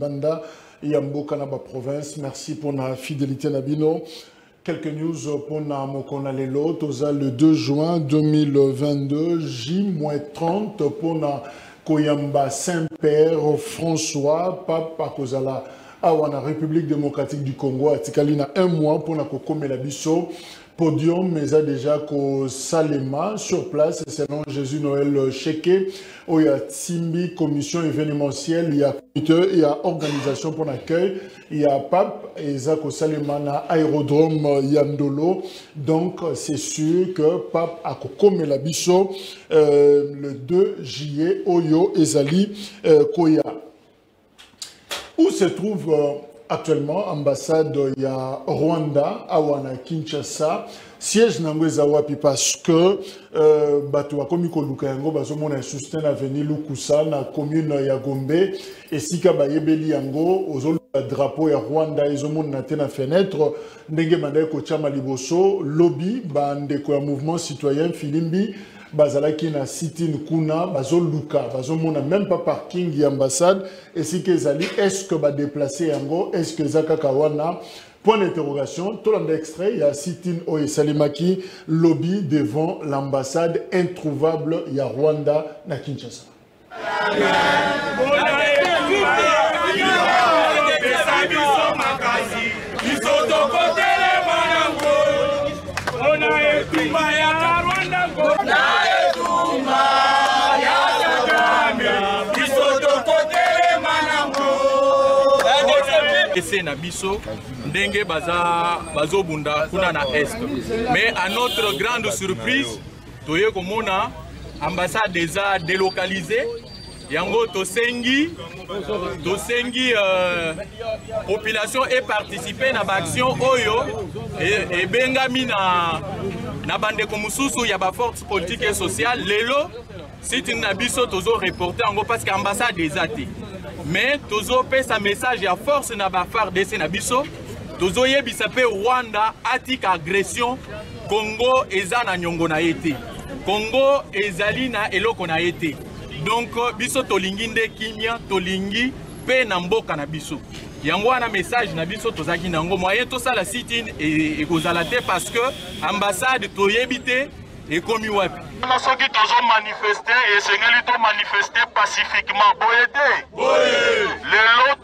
Libanda Yamboka na ba province. Merci pour la fidélité Nabino. Quelques news pour Mokona Lelo. Toza le 2 juin 2022, J-30 pour na Koyamba Saint-Père François, Papa Kozala. Awana République démocratique du Congo, Atikalina un mois pour na Kokome la biso. Podium, mais a déjà qu'au Salema sur place, selon Jésus Noël Cheke, où il y a Timbi, commission événementielle, il y a comité, il y a organisation pour l'accueil, il y a PAP, et Zako Salema na aérodrome Yandolo. Donc, c'est sûr que PAP a Kokome la biso le 2 juillet, Oyo Ezali Koya. Où se trouve actuellement ambassade il y a Rwanda, Awana Kinshasa, siège Nangweza Wapi parce que Bato Akomiko Lukayango, Bazomon a soutenu l'avenir Lukusa, na commune ya Gombe, et Sika Bayebeli Yango, aux drapeau ya Rwanda, ils ont monté na fenêtre, Ndenge Mande Kochama Liboso, lobby, Bandeko ya mouvement citoyen Filimbi, Bazalaki na Sitin Kuna, Bazo Luka, Bazo Mona même pas parking y ambassade, et si Kezali, est-ce que va déplacer Yango, est-ce que Zaka Kawana, point d'interrogation, tout le extrait, il y a Sitin Oye Salimaki, lobby devant l'ambassade introuvable, il y a Rwanda, na Kinshasa. C'est Nabiso, Ndenge Bazo Bunda, Kuna na Est. Mais à notre grande surprise, Toye Komona, ambassade déjà délocalisée, Yango Tosengi, population et participer à l'action Oyo, et Bengami na bande Komususu, y a ba force politique et sociale, Lelo, c'est une Nabiso Tozo reporter en gros parce qu'ambassade déjà été. Mais Tozo paie sa message à force na ba FARDC na biso Tozo yebisa pe Rwanda atik agression Congo eza na nyongo na été Congo ezali na eloko na été donc biso tolingi nde kimia tolingi pe na mboka na biso yango wana message na biso tozaki nango moyen to sala sitine et kozala te parce que ambassade toyebite et comme wapi ceux qui ont manifesté et c'est qu'ils ont manifesté pacifiquement. Les lots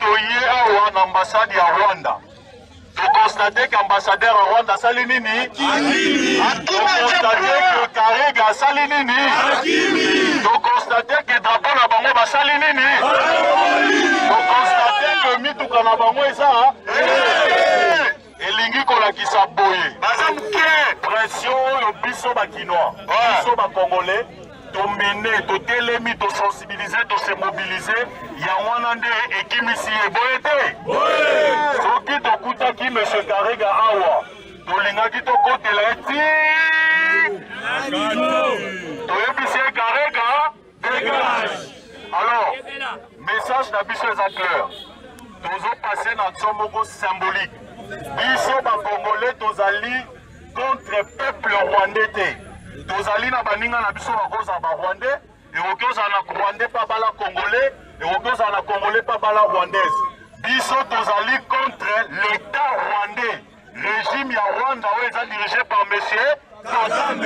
à l'ambassade de Rwanda. Vous constatez qu'ambassadeur à Rwanda Salinini. Vous constatez que Karega Salinini. Vous constatez que drapeau la bango Salinini. Vous constatez que Mituka na bango eza. Elingi kolakisa boye. Pression le biso bakinois, biso bakongolais, to mener, to télémi, to sensibiliser, to se mobiliser. Yawana nde ekimisi eboete. Soki to kutaki monsieur Karega awa, to lingaki to kotela eti. To yebisi Karega dégage. Alors, message na biso eza clair. Tozo passer na tsomoko symbolique. Biso ba congolais tozali contre peuple rwandais. Tozali na baninga na biso bakoza ba rwandais et okoza na rwandais pa bala congolais et okoza na congolais pa bala rwandaise. Biso tozali contre l'état rwandais. Régime ya Rwanda où est dirigé par monsieur Kagame.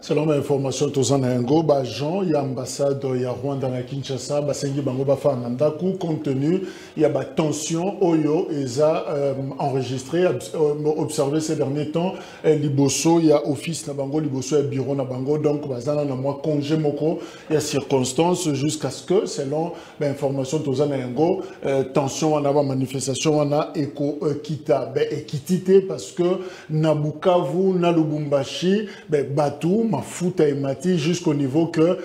Selon l'information, Jean, il y a l'ambassade, il y a Rwanda à Kinshasa, Basengi Bango Bafa Nandaku, compte tenu, il y a la tension, Oyo, et a enregistré, observé ces derniers temps, Liboso, il y a office Nabango, Liboso, il y a bureau Nabango, donc, Bazana Namwa, congé Moko, il y a circonstances jusqu'à ce que, selon l'information, tension, on a manifestation, on a éco kita, équité, parce que Nabukavu, Nalubumbashi, Batou, Mafuta et Mati, jusqu'au niveau que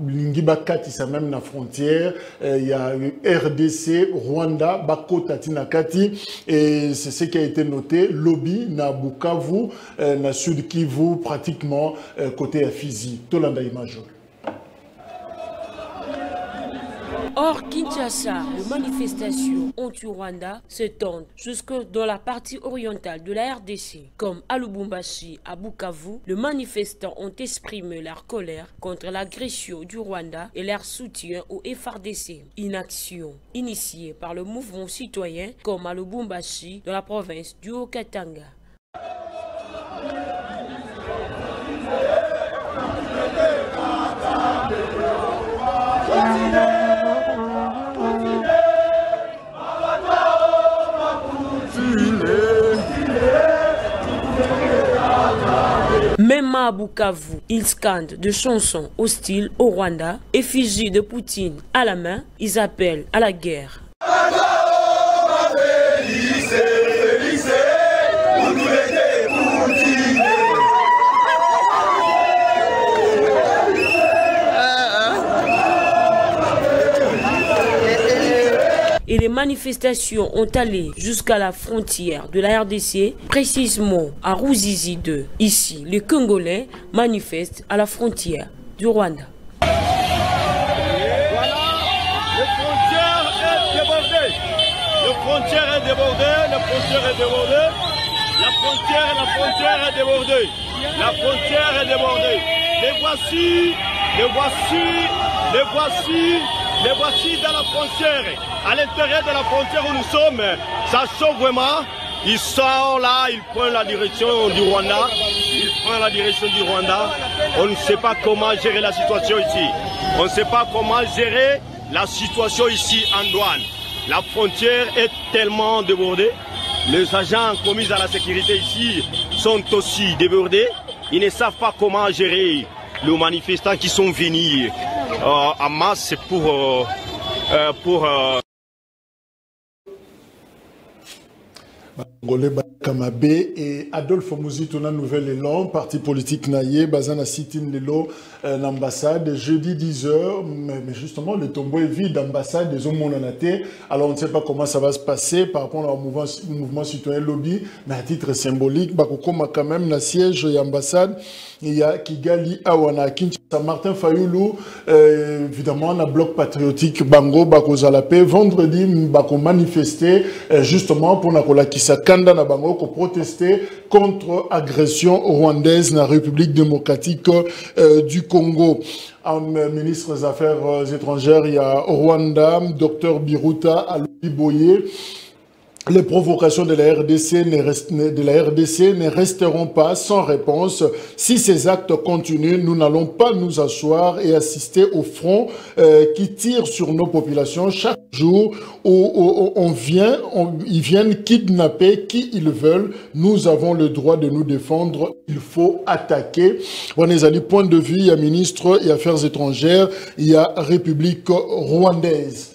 Lingi Bakati, c'est même la frontière, il y a RDC, Rwanda, Bako Tatinakati, et c'est ce qui a été noté, lobby, Nabukavu, na Sud Kivu, pratiquement côté Fizi. Tolanda Imajol. Hors Kinshasa, les manifestations anti-Rwanda s'étendent jusque dans la partie orientale de la RDC. Comme à Lubumbashi, à Bukavu, les manifestants ont exprimé leur colère contre l'agression du Rwanda et leur soutien au FARDC. Une action initiée par le mouvement citoyen comme à Lubumbashi dans la province du Haut-Katanga. Même à Bukavu, ils scandent des chansons hostiles au Rwanda, effigie de Poutine à la main, ils appellent à la guerre. Et les manifestations ont allé jusqu'à la frontière de la RDC, précisément à Ruzizi 2. Ici, les Congolais manifestent à la frontière du Rwanda. Voilà, la frontière est débordée. La frontière est débordée, la frontière est débordée. La frontière est débordée. La frontière est débordée. Les voici, les voici, les voici. Les voici dans la frontière, à l'intérieur de la frontière où nous sommes, ça chauffe vraiment. Ils sont là, ils prennent la direction du Rwanda. Ils prennent la direction du Rwanda. On ne sait pas comment gérer la situation ici. On ne sait pas comment gérer la situation ici en douane. La frontière est tellement débordée. Les agents commis à la sécurité ici sont aussi débordés. Ils ne savent pas comment gérer les manifestants qui sont venus en masse pour Kamabe et Adolphe Mouzit, on a nouvel élan, parti politique naïe, Bazana Sitin Lelo, l'ambassade, jeudi 10h, mais justement le tombeau est vide, l'ambassade des hommes monanatés, alors on ne sait pas comment ça va se passer par rapport au mouvement citoyen lobby, mais à titre symbolique, Bakokoma quand même, la siège et ambassade, il y a Kigali, Awana, Kinshasa, Martin Fayoulou, évidemment, on a bloc patriotique, Bango, Bako Zalapé, vendredi, Bako manifesté, justement, pour Nakola Kisakanda, na Bango, pour protester contre agression rwandaise dans la République démocratique du Congo. En ministre des Affaires étrangères, il y a Rwanda, Dr Biruta Alobi-Boye. Les provocations de la RDC ne resteront pas sans réponse. Si ces actes continuent, nous n'allons pas nous asseoir et assister au front qui tire sur nos populations chaque jour où ils viennent kidnapper qui ils veulent. Nous avons le droit de nous défendre. Il faut attaquer. On est allé point de vue, il y a ministre et affaires étrangères, il y a République rwandaise.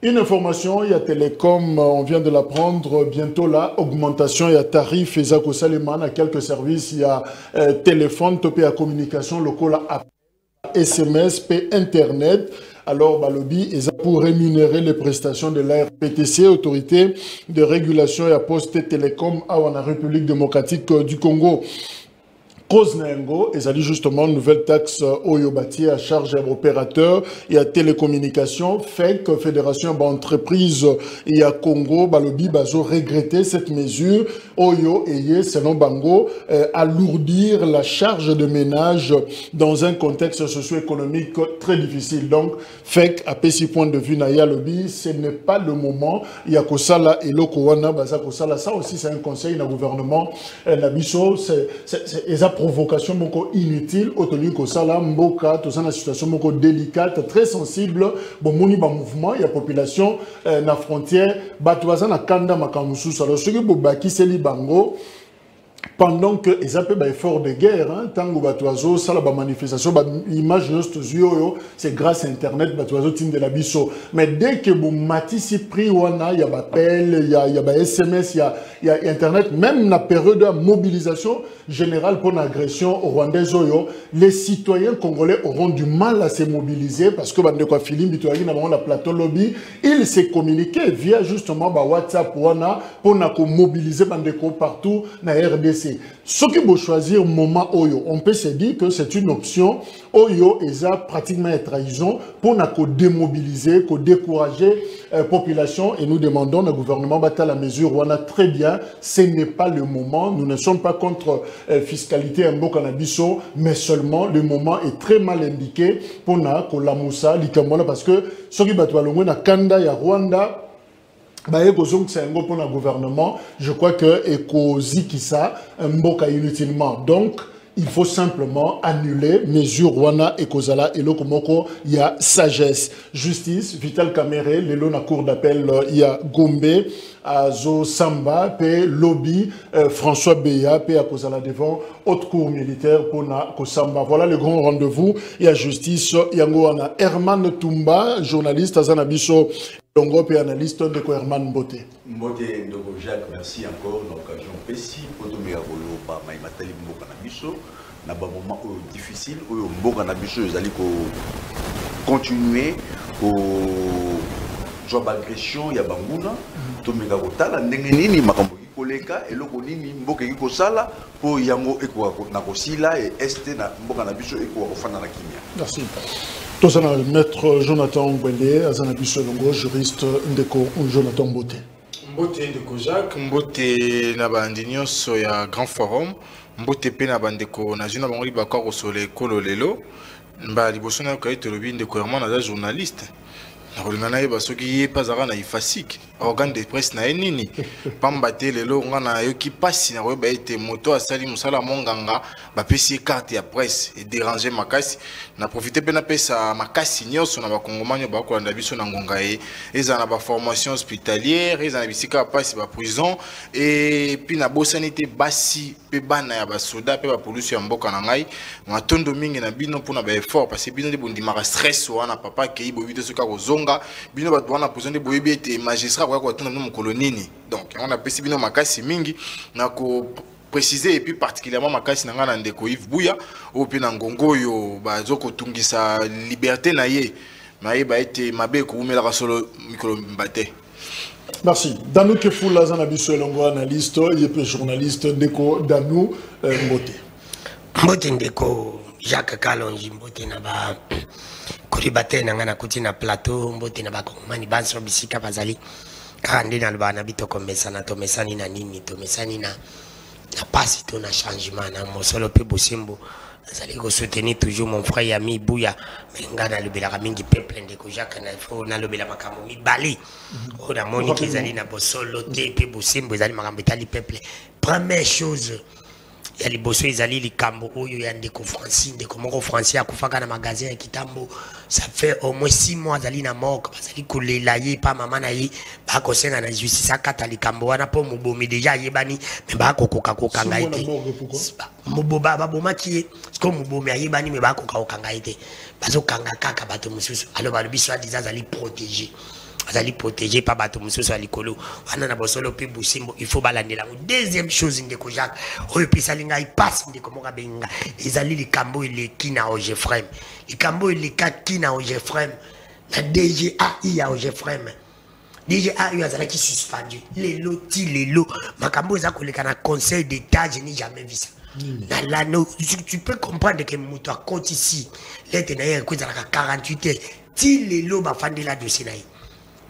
Une information, il y a Télécom, on vient de l'apprendre, bientôt là, augmentation, il y a tarif, et Zako Saleman, à quelques services, il y a téléphone, topé à communication, local à SMS, P Internet. Alors, Balobi, et ça pour rémunérer les prestations de la RPTC, autorité de régulation et à poste télécom à la République démocratique du Congo. Cause Nengo, et ça dit justement une nouvelle taxe Oyobati à charge opérateur et à télécommunications, fait que Fédération d'entreprise et à Congo, Balobi, Bazo regretté cette mesure, Oyo et selon Bango, alourdir la charge de ménage dans un contexte socio-économique très difficile. Donc, fait à petit point de vue, Naya Lobby, ce n'est pas le moment. Il y a Kosala et Lokowana, Baza Kosala, ça aussi c'est un conseil d'un gouvernement, Nabiso, c'est provocation moko inutile autolingue ko sala mboka to sana situation moko délicate très sensible bon moni ba mouvement ya population na frontière bato bazana kanda makamusu alors ce que bobaki seli bango pendant que les efforts de guerre, tant que ça la manifestation, l'image c'est grâce à Internet, de la biso. Mais dès que vous matissez pris, il y a appel, il y a SMS, il y a Internet, même la période de mobilisation générale pour l'agression rwandaise, les citoyens congolais auront du mal à se mobiliser parce que la plateau lobby, ils se communiquaient via justement WhatsApp pour mobiliser partout dans la RDC. Ce qui veut choisir moment Oyo, on peut se dire que c'est une option. Oyo est pratiquement une trahison pour nous démobiliser, pour décourager la population. Et nous demandons au gouvernement battre la mesure. On a très bien, ce n'est pas le moment. Nous ne sommes pas contre fiscalité en Bokanabiso, mais seulement le moment est très mal indiqué pour nous, parce que ce qui veut na Kanda ya Rwanda. Pour le gouvernement, je crois que Ekozikisa mboka inutilement. Donc, il faut simplement annuler mesure Rwanda et Kozala et Lokomoko. Il y a sagesse, justice, Vital Kamere, Lelo na cour d'appel, il y a Gombe, Azo Samba, P. Lobby, François Beya, P. à Kozala devant, haute cour militaire pour na Kosamba. Voilà le grand rendez-vous. Il y a justice, Yangoana. Herman Tumba, journaliste, Azanabiso. Longo et analyste de Herman Mbote. Mbote Ndogo Jacques, merci encore l'occasion précis pour tout le monde par Maïmatali Mboka Nabiso. Dans un moment difficile où Mboka Nabiso ils continuer au job agression ya banguna to mega kotala ndenge nini makambo koleka eloko nini Mboka ki kosala pour yango ekwa na kosila et este na Mboka Nabiso ekwa kofana na kimia. Merci. Tous le maître Jonathan Ngwende, Azanabi Solongo, juriste Ndeko Jonathan Mbote. Mbote Ndeko Jacques, Mbote Nabandinyo Soya Grand Forum, Mbote Pe Nabandeko Nazuna Bangoli Bakor au Soleil Kololelo, Mba Libosona Kaite Lobi Ndeko Herman Naza journaliste. Na basoki pas na ifasik organe de presse na enini pambate lelo ngana yoki pasi na ba ete moto asali musala monganga ba pesi carte ya presse et déranger makasi na profiter pe na pesa makasi nyoso na bakongomanya ba ko landa biso na ngonga eza na ba formation hospitalière eza na bisika pasi ba prison et puis na bosanité basi pe bana ya ba soda pe ba police ya mboka na ngai matondo mingi na bino pona ba effort parce que bino de bondimaka stress wana papa ke ibo vite soka kozonga bino ba wana position de boyebi ete magistrat kwa ko tuna no kolonini donc on a pesi bino makasi mingi na ko préciser et puis particulièrement makasi na ngana ndeko Yves Bouya o pe na ngongo yo bazoko tungisa liberté na ye maye ba ete mabe ko umela kasolo mikolo mbate. Merci. Danou Kefoula Zanabiso Elongo analyste et journaliste Ndeko Danou Mbote. Mbote Ndeko Jacques Kalonji Mbote na ba Kuribate na ngana kuti na plateau Mbote na ba Kongomani banso bisika bazali kande na bana bitoko mesana to mesani na nini to mesani na pasi to na changement na mosolo pe bosimbo azali ko soutenir toujours mon frère Yami Bouya ngana lobela mingi peuple Ndeko Jacques na fo na lobela makambo mibali o na moni kezali na bosolo te pe bosimbo ezali makambo etali peuple. Première chose ya liboso ezali likambo oyo ya Ndeko Francine Ndeko moko Francine akufaka na magasin ya kitambo ça fait au moins 6 mois azali na moko bazali kolela ye pa mama na ye ba ko senga na justice akata likambo wana po mubomi déjà yebani me ba ko koka kokanga ite muboba baboma ki ko mubomi ayebani me ba ko kokanga ite bazo kanga kaka bato mususu alors ba biso azali protégé. Azali protégé par bato mususu alikolo wana na bosolo pe busimbo il faut balandela. Deuxième chose Ndeko Jacques oyo pesa linga ipasse Ndeko moka benga ezali likambo eleki na Ogefrem likambo eleki na Ogefrem na DGA ya Ogefrem DGA yo azali ki suspendu lelo ti lelo makambo eza koleka na conseil d'état je n'ai jamais vu ça. Là, tu peux comprendre que muto a compte ici l'être na yé ko za 48 heures ti lelo ba fandela dossier na yé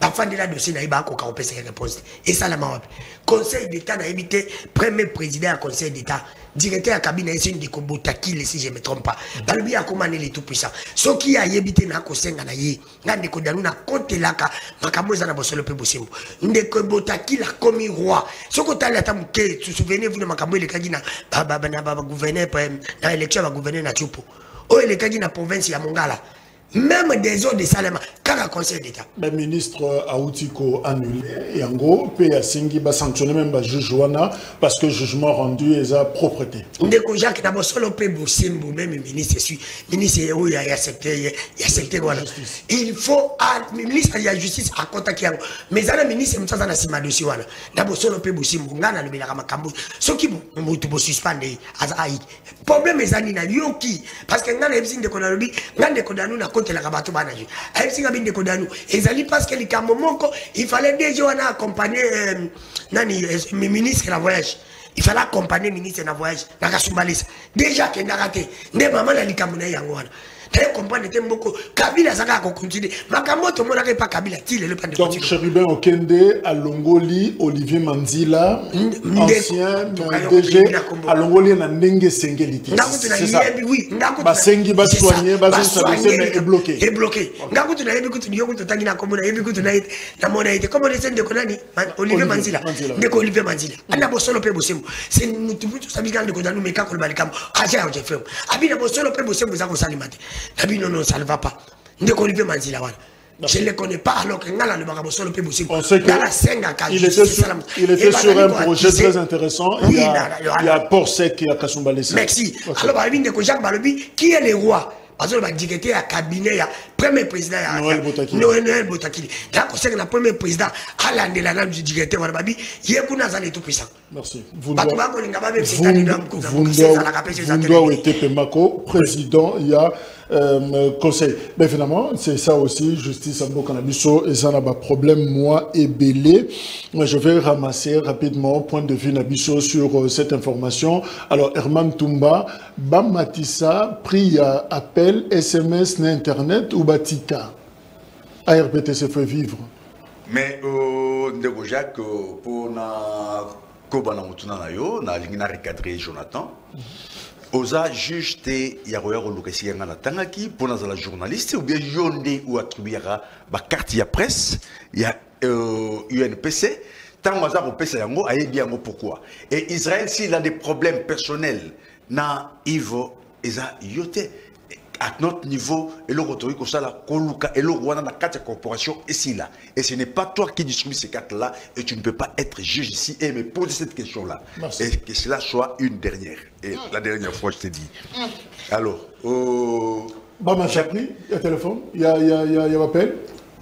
parfois de la dossier na iba ko ka opesa réponse et ça la ma conseil d'état na évité premier président à conseil d'état directeur à cabinet c'est une Botakile si je me trompe pas balobi a commandé les tout puissants ce qui a yebité na ko senga na ye ngande ko danu na côté laka makambo za na bosolo pe bosimbo ndeko Botakile a commis roi ce ko tala tamuke souvenez-vous de makambo le kagina baba gouverneur na élection va gouverner na Tchupo o le kagina province ya Mongala. Même des autres de Salema, quand le conseil d'État. Le ministre Aoutiko annulé, Yango, P. Singi, va sanctionner même le juge Wana parce que le jugement rendu est à propreté. Ndeko Jacques, d'abord, solo P. Bosimbo, même le ministre, ministre, où il y a secteur, il faut, le ministre de la justice à contacter Yango. Mais le ministre, il y a un sima dossier Wana. D'abord, solo P. Bosimbo, on a le Bilakamakambo. Ce qui vous suspendre, le problème est que Yoki, parce que nous avons des condamnés, nous avons des condamnés. La rabato banaji ay singa binde ko danu ezali parce que il fallait déjà accompagner nani ministre la voyage il fallait accompagner ministre la voyage na kasumbalisa déjà que ndakate nde mama na likambo na yango wana t'as comprendre temboko Kabila zaka ko continuer makambo to mona pas Kabila tile le plan de donc Chérubin Okende à Longoli Olivier Manzila ancien DG à Longoli na ndenge sengelité c'est ça ba sengi ba soigner ba s'abaisser mais est bloqué ngako tuna yebi kutu yoko to tangina komona yebi kutu na mona ite comme les sende konani Olivier Manzila ndeko Olivier Manzila ana bosolo pe bosembo c'est nous tout ça bigande ko danu meka ko balikam aja je fais abina bosolo pe bosembo za ko salimate Nabino non, ça ne va pas. Je ne le connais pas alors que on sait qu'il était sur un projet très intéressant. Il y a Port-Sec et à Kasumbalesa. Merci. Alors, Jacques Balobi, qui est le roi? Parce que le directeur à cabinet, premier président Noël Botakili. D'accord, c'est le premier président à l'année du directeur Warababi, il y a un tout puissant. Merci. Vundwa Wete Pemako, président, il y a conseil. Mais finalement, c'est ça aussi, justice à Bokanabiso, et ça n'a pas de problème, moi et Bélé. Je vais ramasser rapidement point de vue Nabiso sur cette information. Alors, Herman Toumba, Bamatissa, pris à appel, SMS, Internet ou Batika. ARPTC fait vivre. Mais, Ndego Jacques, pour na Kobana Mutuna Nayo, na Lingina recadré Jonathan. Oza juge te yaroya kolukesi yanga na tangaki pour la journaliste ou bien yonde ou attribuera ba carte ya presse ya UNPC tant oza ko pesa yango ayebi yango pourquoi et Israël s'il a des problèmes personnels na Ivo eza yote à notre niveau et le retour comme ça la koluka et le roi dans la carte corporation et si là et ce n'est pas toi qui distribue ces cartes là et tu ne peux pas être juge ici et me poser cette question là. Merci. Et que cela soit une dernière et la dernière fois je te dis alors Bama Chapri il y a téléphone il y a appel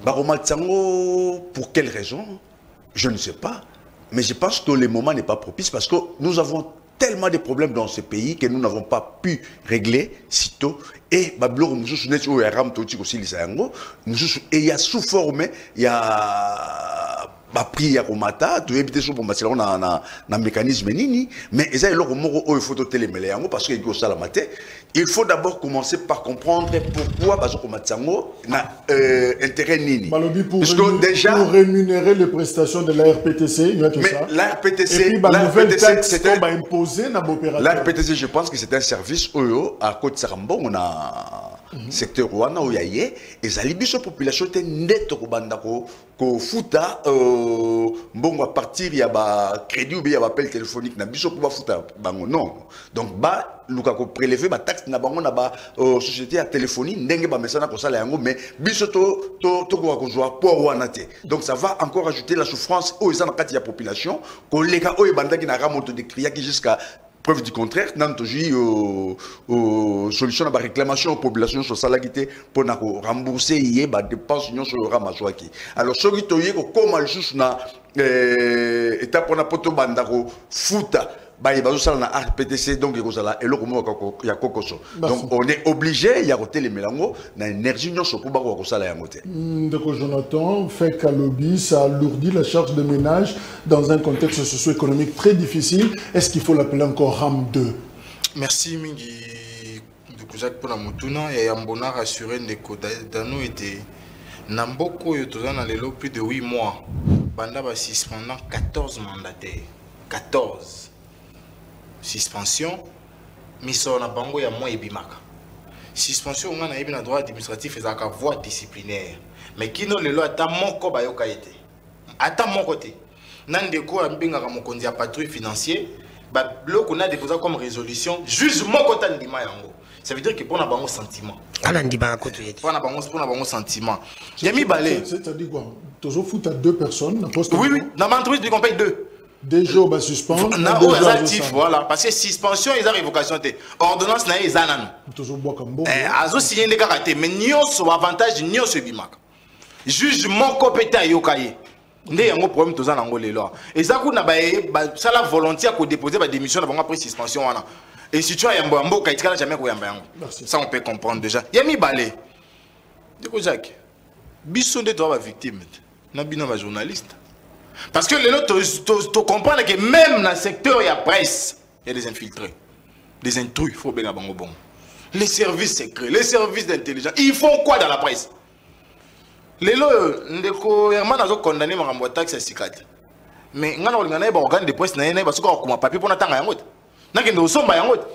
Baroma Tsango pour quelle raison je ne sais pas mais je pense que le moment n'est pas propice parce que nous avons tellement de problèmes dans ce pays que nous n'avons pas pu régler sitôt. Et il y a sous forme, il y a prix à Romata, tu évites sur un mécanisme nini, mais il faut parce que il faut d'abord commencer par comprendre pourquoi n'a intérêt nini. Parce que déjà pour rémunérer les prestations de la RPTC, il y a ça. La RPTC, et puis la nouvelle taxe qu'on va imposer dans l'opérateur. La RPTC, je pense que c'est un service à Côte Sarambo, on a secteur Rwanda où il y a et la population était nette au bandako ko futa bon à partir il y a crédit ou bien il y a appel téléphonique na biso pour futa bango non donc ba luka ko prélever ba taxe na bango na ba société à téléphonie ndenge ba mesana ko sala yango mais biso to ko joa pour wana te donc ça va encore ajouter la souffrance aux gens kati ya population ko leka o bandaki na ramonto de crier jusqu'à preuve du contraire, nous avons solution à la réclamation aux populations sur salagité pour rembourser les dépenses sur le ramazouaki. Alors, ce qui est comme le juge na étape pour la poto bandaro futa. RPTC donc donc on est obligé il y a côté les mélango na énergie non sur pour kosala ya moté. Donc Jonathan fait qu'à lobby ça alourdit la charge de ménage dans un contexte socio-économique très difficile. Est-ce qu'il faut l'appeler encore RAM 2? Merci mingi de Jacques pour la mutuna et Ambona rassuré de Kodano était Namboko yotozana lelo plus de 8 mois. Banda ba suspendant 14 mandataires. 14. Suspension. Miso na bango ya moi ebimaka. Suspension on a yebi na droit administratif et zaka voie disciplinaire. Mais kino lelo ata moko bayoka été. Ata moko te. Nandeko ambinga mokonzi ya patrouille financier. Ba bloc on a déposé comme résolution juge moko tandima yango. Ça veut dire que pour na bango sentiment. Ala ndima koto yete. Pour na bango sentiment. Yami balé. C'est-à-dire quoi? Toujours foot à 2 personnes. Oui, oui. Dans l'entreprise, on paye 2. Des jours, bah, suspendre. Non, actif, voilà. Parce que suspension, ils ont révocation. Ordonnance, ils ont. Toujours boire comme bon. Azo signé des karaté. Mais nous, sur avantage, nous, sur bimak. Jugement compétent à yokaye. Nous avons un problème, tous en Angola. Et ça, nous avons la volonté à déposer la démission après suspension. Et si tu as un bon cas, tu n'as jamais eu. Ça, on peut comprendre déjà. Yami balé. Déco Jacques. Bisson de toi, victime. N'a pas journaliste. Parce que les autres, tu comprends que même dans le secteur de la presse, il y a des infiltrés, des intrus, il faut bien bon. Les services secrets, les services d'intelligence, ils font quoi dans la presse? Les autres, ils ont condamné ma taxe à Sikati. Mais ils ont un organe de presse, ils ont un papier pour attendre un autre. Ils ont un autre.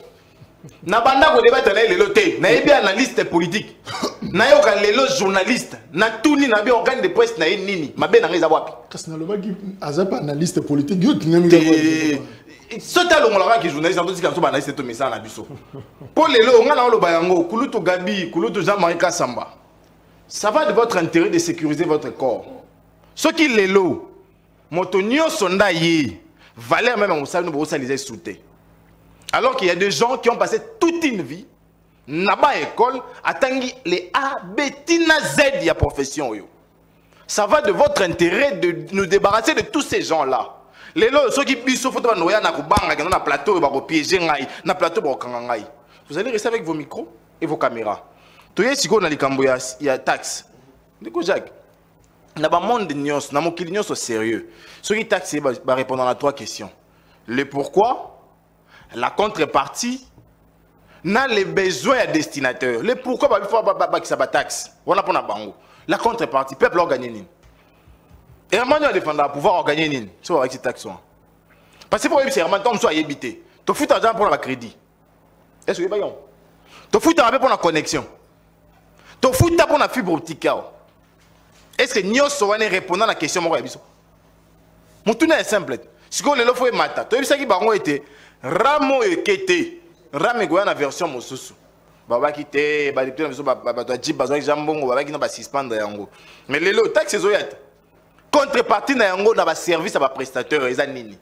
Na banda ko débattre na lelo té na yebi analyste politique na yoka lelo journaliste na tuni na bi organe de presse na nini mabe na ngeza wapi kasi na loba ki azap analyste politique yo tinami sota lo ngolaka ki journaliste ndo tika so ba analyste to message na biso pour lelo ngana lo ba yango kulutu Gabi kulutu Jean-Marie Kassamba ça va de votre intérêt de sécuriser votre corps ce qui lelo motonio sonda yi valeur même on sabe no saliser souté. Alors qu'il y a des gens qui ont passé toute une vie, n'a pas école, attendant les A, B, Tina, Z, il y a profession. Ça va de votre intérêt de nous débarrasser de tous ces gens-là. Les gens qui sont photo na plateau, na plateau, vous allez rester avec vos micros et vos caméras. Tout le monde il y a taxe. Jacques, dans le monde de Nyos, dans mon client sérieux, ceux qui taxent, va répondre à 3 questions. Le pourquoi, la contrepartie, n'a les besoins à destinataire. Le pourquoi il faut que ça taxe. On a pas bango. La contrepartie, le peuple a gagné. Et Herman a défendu le pouvoir gagner avec ces taxes. Parce que pour eux, c'est Herman Tom soit habité. Tu fous l'argent pour le crédit. Est-ce que vous tu fous l'argent pour la connexion. Tu fous l'argent pour la fibre optique. Est-ce que nous sommes répondant à la question? Mon tour est simple. Si vous voulez le faire matin, tu sais qui bango était Ramo ekete, Rame goya na version mosusu. Baba kite, ba député na biso ba dji bazwa jambongo, baba kina ba suspendre yango. Mais lelo taxe ezoyata. Contrepartie na yango na ba service ba prestataire eza nini.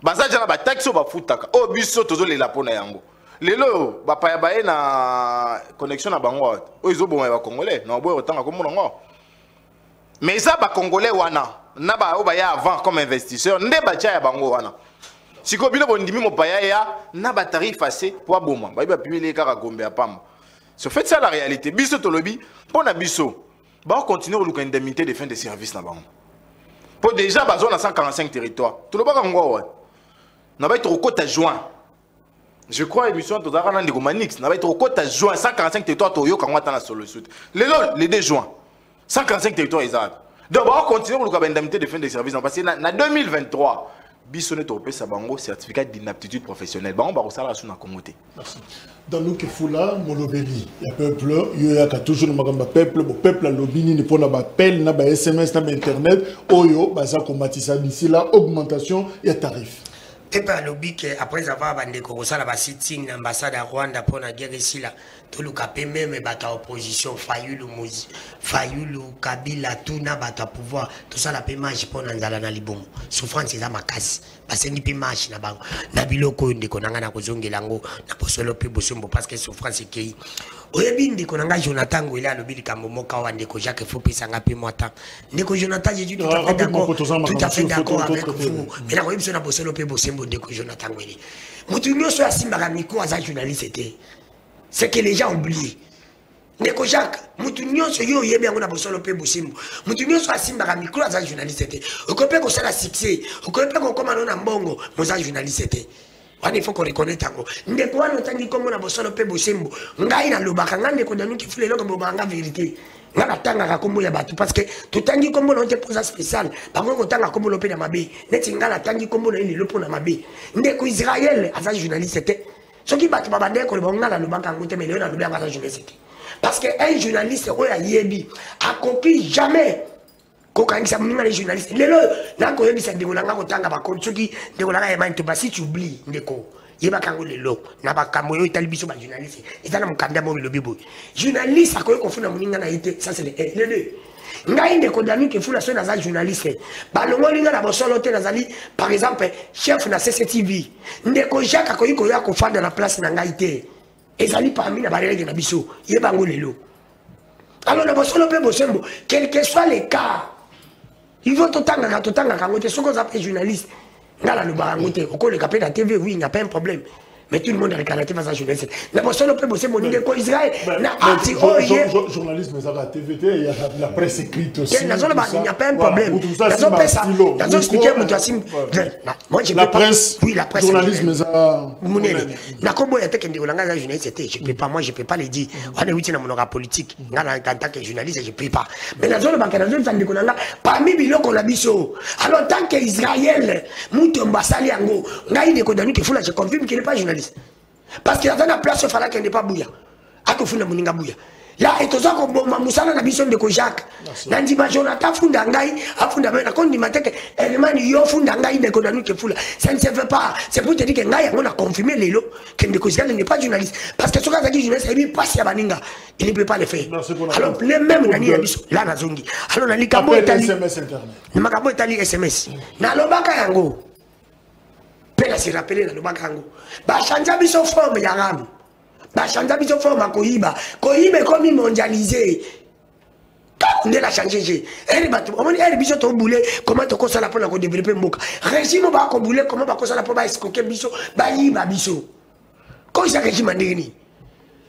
Baza jana ba taxe ba futaka. O biso tozo lela pona yango. Lelo ba pa ba na connexion na bango. O izo boma ba congolais, na boye otanga ko monongo. Mais ça ba congolais wana, na ba o ba ya avant comme investisseur, nde ba tia ya bango wana. Si vous avez un paya, na ba tarif assez pour aboma. Ba iba pimi le kaka gombe apam. Ce fait ça la réalité. Biso to lobby, pour na biso, ba continuer le indemnité de fin de service na bango. Pour déjà ba zone à 145 territoires. Tout le ba ngwa. Na ba être au côté juin. Je crois émission to dara na ndiko manix, na ba être au côté juin 145 territoires to yo kangwa na solo sud. Le 2 juin. 145 territoires exact. Donc ba continuer le indemnité de fin de service parce que na 2023 Bissonnet au Sabango, certificat d'inaptitude professionnelle. Bon, on va sur la communauté. Merci. Dans le Kefula, Molobeli, il y a peuple, il y a toujours le peuple, le peuple a lobby, il n'y a pas d'appel, il n'y a pas SMS, il n'y a pas Internet. Oyo, baza combatissa d'ici là, augmentation et tarif. Et pas lobby après avoir bandé Korosa la sitting l'ambassade à Rwanda pour la guerre ici là, tout le capé même bata opposition, Fayulu Mozi, Fayulu Kabila, tout na bata pouvoir, tout ça la paiemage pour nanzala na libongo. Souffrance c'est ma casse, parce que ni paiemage na bango, na biloko ndeko nanga na kozongelango, na posolo pe bosombo parce que souffrance c'est qui. Oyebi ndeko nanga Jonathan Ngwela lobby kambo moka wa ndeko Jacques faut pesa nga pe moata. Ndeko Jonathan j'ai dit tout à fait d'accord avec vous. Mais na oyebi so na posolo pe bosombo ndeko Jonathan Ngwela. Mutu nyoso ya simba miko aza journaliste était. C'est que les gens oublient. Ndeko Jacques, mutu nyoso yo yebi yango na posolo pe bosombo. Mutu nyoso ya simba miko aza journaliste était. Okope ko sala succès, okope ko koma na mbongo, moza journaliste était. Il faut qu'on reconnaisse ça. Ndeko wana tangi comme na bosolo pe bosembo. Ngai na lobaka ngande ko danu ki fule loko bobanga vérité. nga tanga kombo ya batu parce que totangi kombo na te posa spécial bango ko tanga kombo lope na mabe neti nga la tangi kombo na ile lopo na mabe ndeko Israël aza journaliste te soki batu babande ko bonga la lobanga ngote mais na lobanga aza journaliste parce que un journaliste oya yebi accomplit jamais kokangisa mninga les journalistes lelo na ko yebisa ndeko nga ko tanga ba ko soki ndeko nga ya manto basi tu oublies ndeko yeba kango lelo na bakambo yo itali biso ba journaliste ezana mukanda mo lobi boy journaliste akoye kofuna muninga na ite ça c'est le deux ngai ndeko dami ke fula so na za journaliste balongo linga na bosolo te nazali par exemple chef na CCTV ndeko Jacques akoye ko ya ko fanda na place na ngai te ezali parmi na barele na biso yeba ngo lelo alors na bosolo pe bosembo quel que soit les cas il faut totanga kango te soko za journaliste ngala le barangote oko le capé la TV oui il n'y a pas un problème mais tout le monde a recalé face à journaliste la personne peut bosser mon idée ko Israël na anti journalisme mais ça va TVT il y a la presse écrite aussi il n'y a pas un problème dans un ça dans un expliquer mon dossier moi je la presse oui la presse journalisme ça monene na kombo ya teke ndiko langa journaliste je peux pas moi je peux pas le dire on est outil na monora politique ngala en tant que journaliste je peux pas mais dans zone banque dans zone ndiko langa parmi biloko la biso alors tant que Israël muto mbasali yango ngai ndiko danu ke fula je confirme qu'il n'est pas journaliste parce qu'il y a dans la place il fallait qu'il n'est pas bouya akofunda muninga bouya là et toza ko bomba musana na biso ndeko Jacques nandi ba Jonathan funda ngai afunda na kondi mateke elemani yo funda ngai ndeko danu ke fula ça ne se fait pas c'est pour te dire que ngai on a confirmé lelo que ndeko Jacques n'est pas journaliste parce que soka zaki journaliste il passe ya baninga il ne peut pas le faire alors les mêmes nani ya biso là na zongi alors nali kambo etali SMS internet ni makambo etali SMS na lobaka yango pela si rappeler na lobaka yango ba chanja biso forme ya ram ba chanja biso forme koyiba comme mondialisé on a changé elle batu on est biso to boulé comment to kosa la pour ko développer mboka régime ba ko boulé comment ba kosa la pour ba escoquer biso ba yiba biso ko ça régime ndini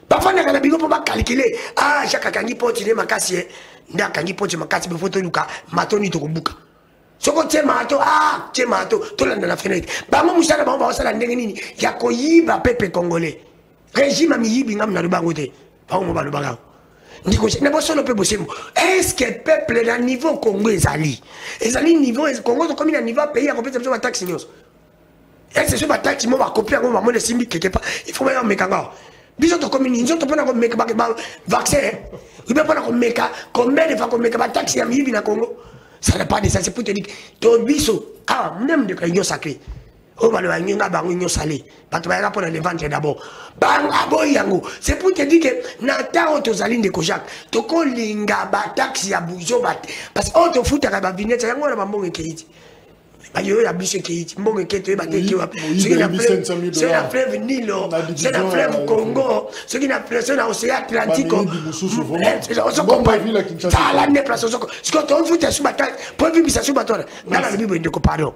parfois na kana bigo pour ba calculer ah chaque kangi poti ne makasi nda kangi poti makasi be photo luka matoni to kubuka soko temato to landa na fenêtre bango musala bango ba sala ndenge nini ya koyiba pepe congolais régime mi yibi ngam na lubango te bango mo ba lubango ndiko ne bosolo pe bosembo est-ce que peuple na niveau Congo ezali niveau Congo comme na niveau pays a compétition sur la taxe nyos est-ce que sur la taxe mo ba copier ngo ba mo le simbi quelque part il faut ba mekanga biso to commune nzo to pona ko meka ba vaccin il peut pas ko meka combien de fois ko meka ba taxe ya mi yibi na Congo. Ça n'a pas de ça, c'est pour te dire que biso, même de l'union sacrée. On va le voir, l'union salée. Parce que va pour le vendre d'abord. C'est pour te dire que Nata Otozalin de Kojak, Toko Linga, Bataxi, Abouzo, parce qu'on te fout à la vignette, c'est un bon équilibre. Ayo la biche qui mbongo keto ba te kiwa c'est la fleuve Nilo c'est la fleuve Congo ce qui n'a plus na océan Atlantique on se comprend ça la ne place ce que on fout sur bataille pour vivre ça sur bataille dans la bible de ko pardon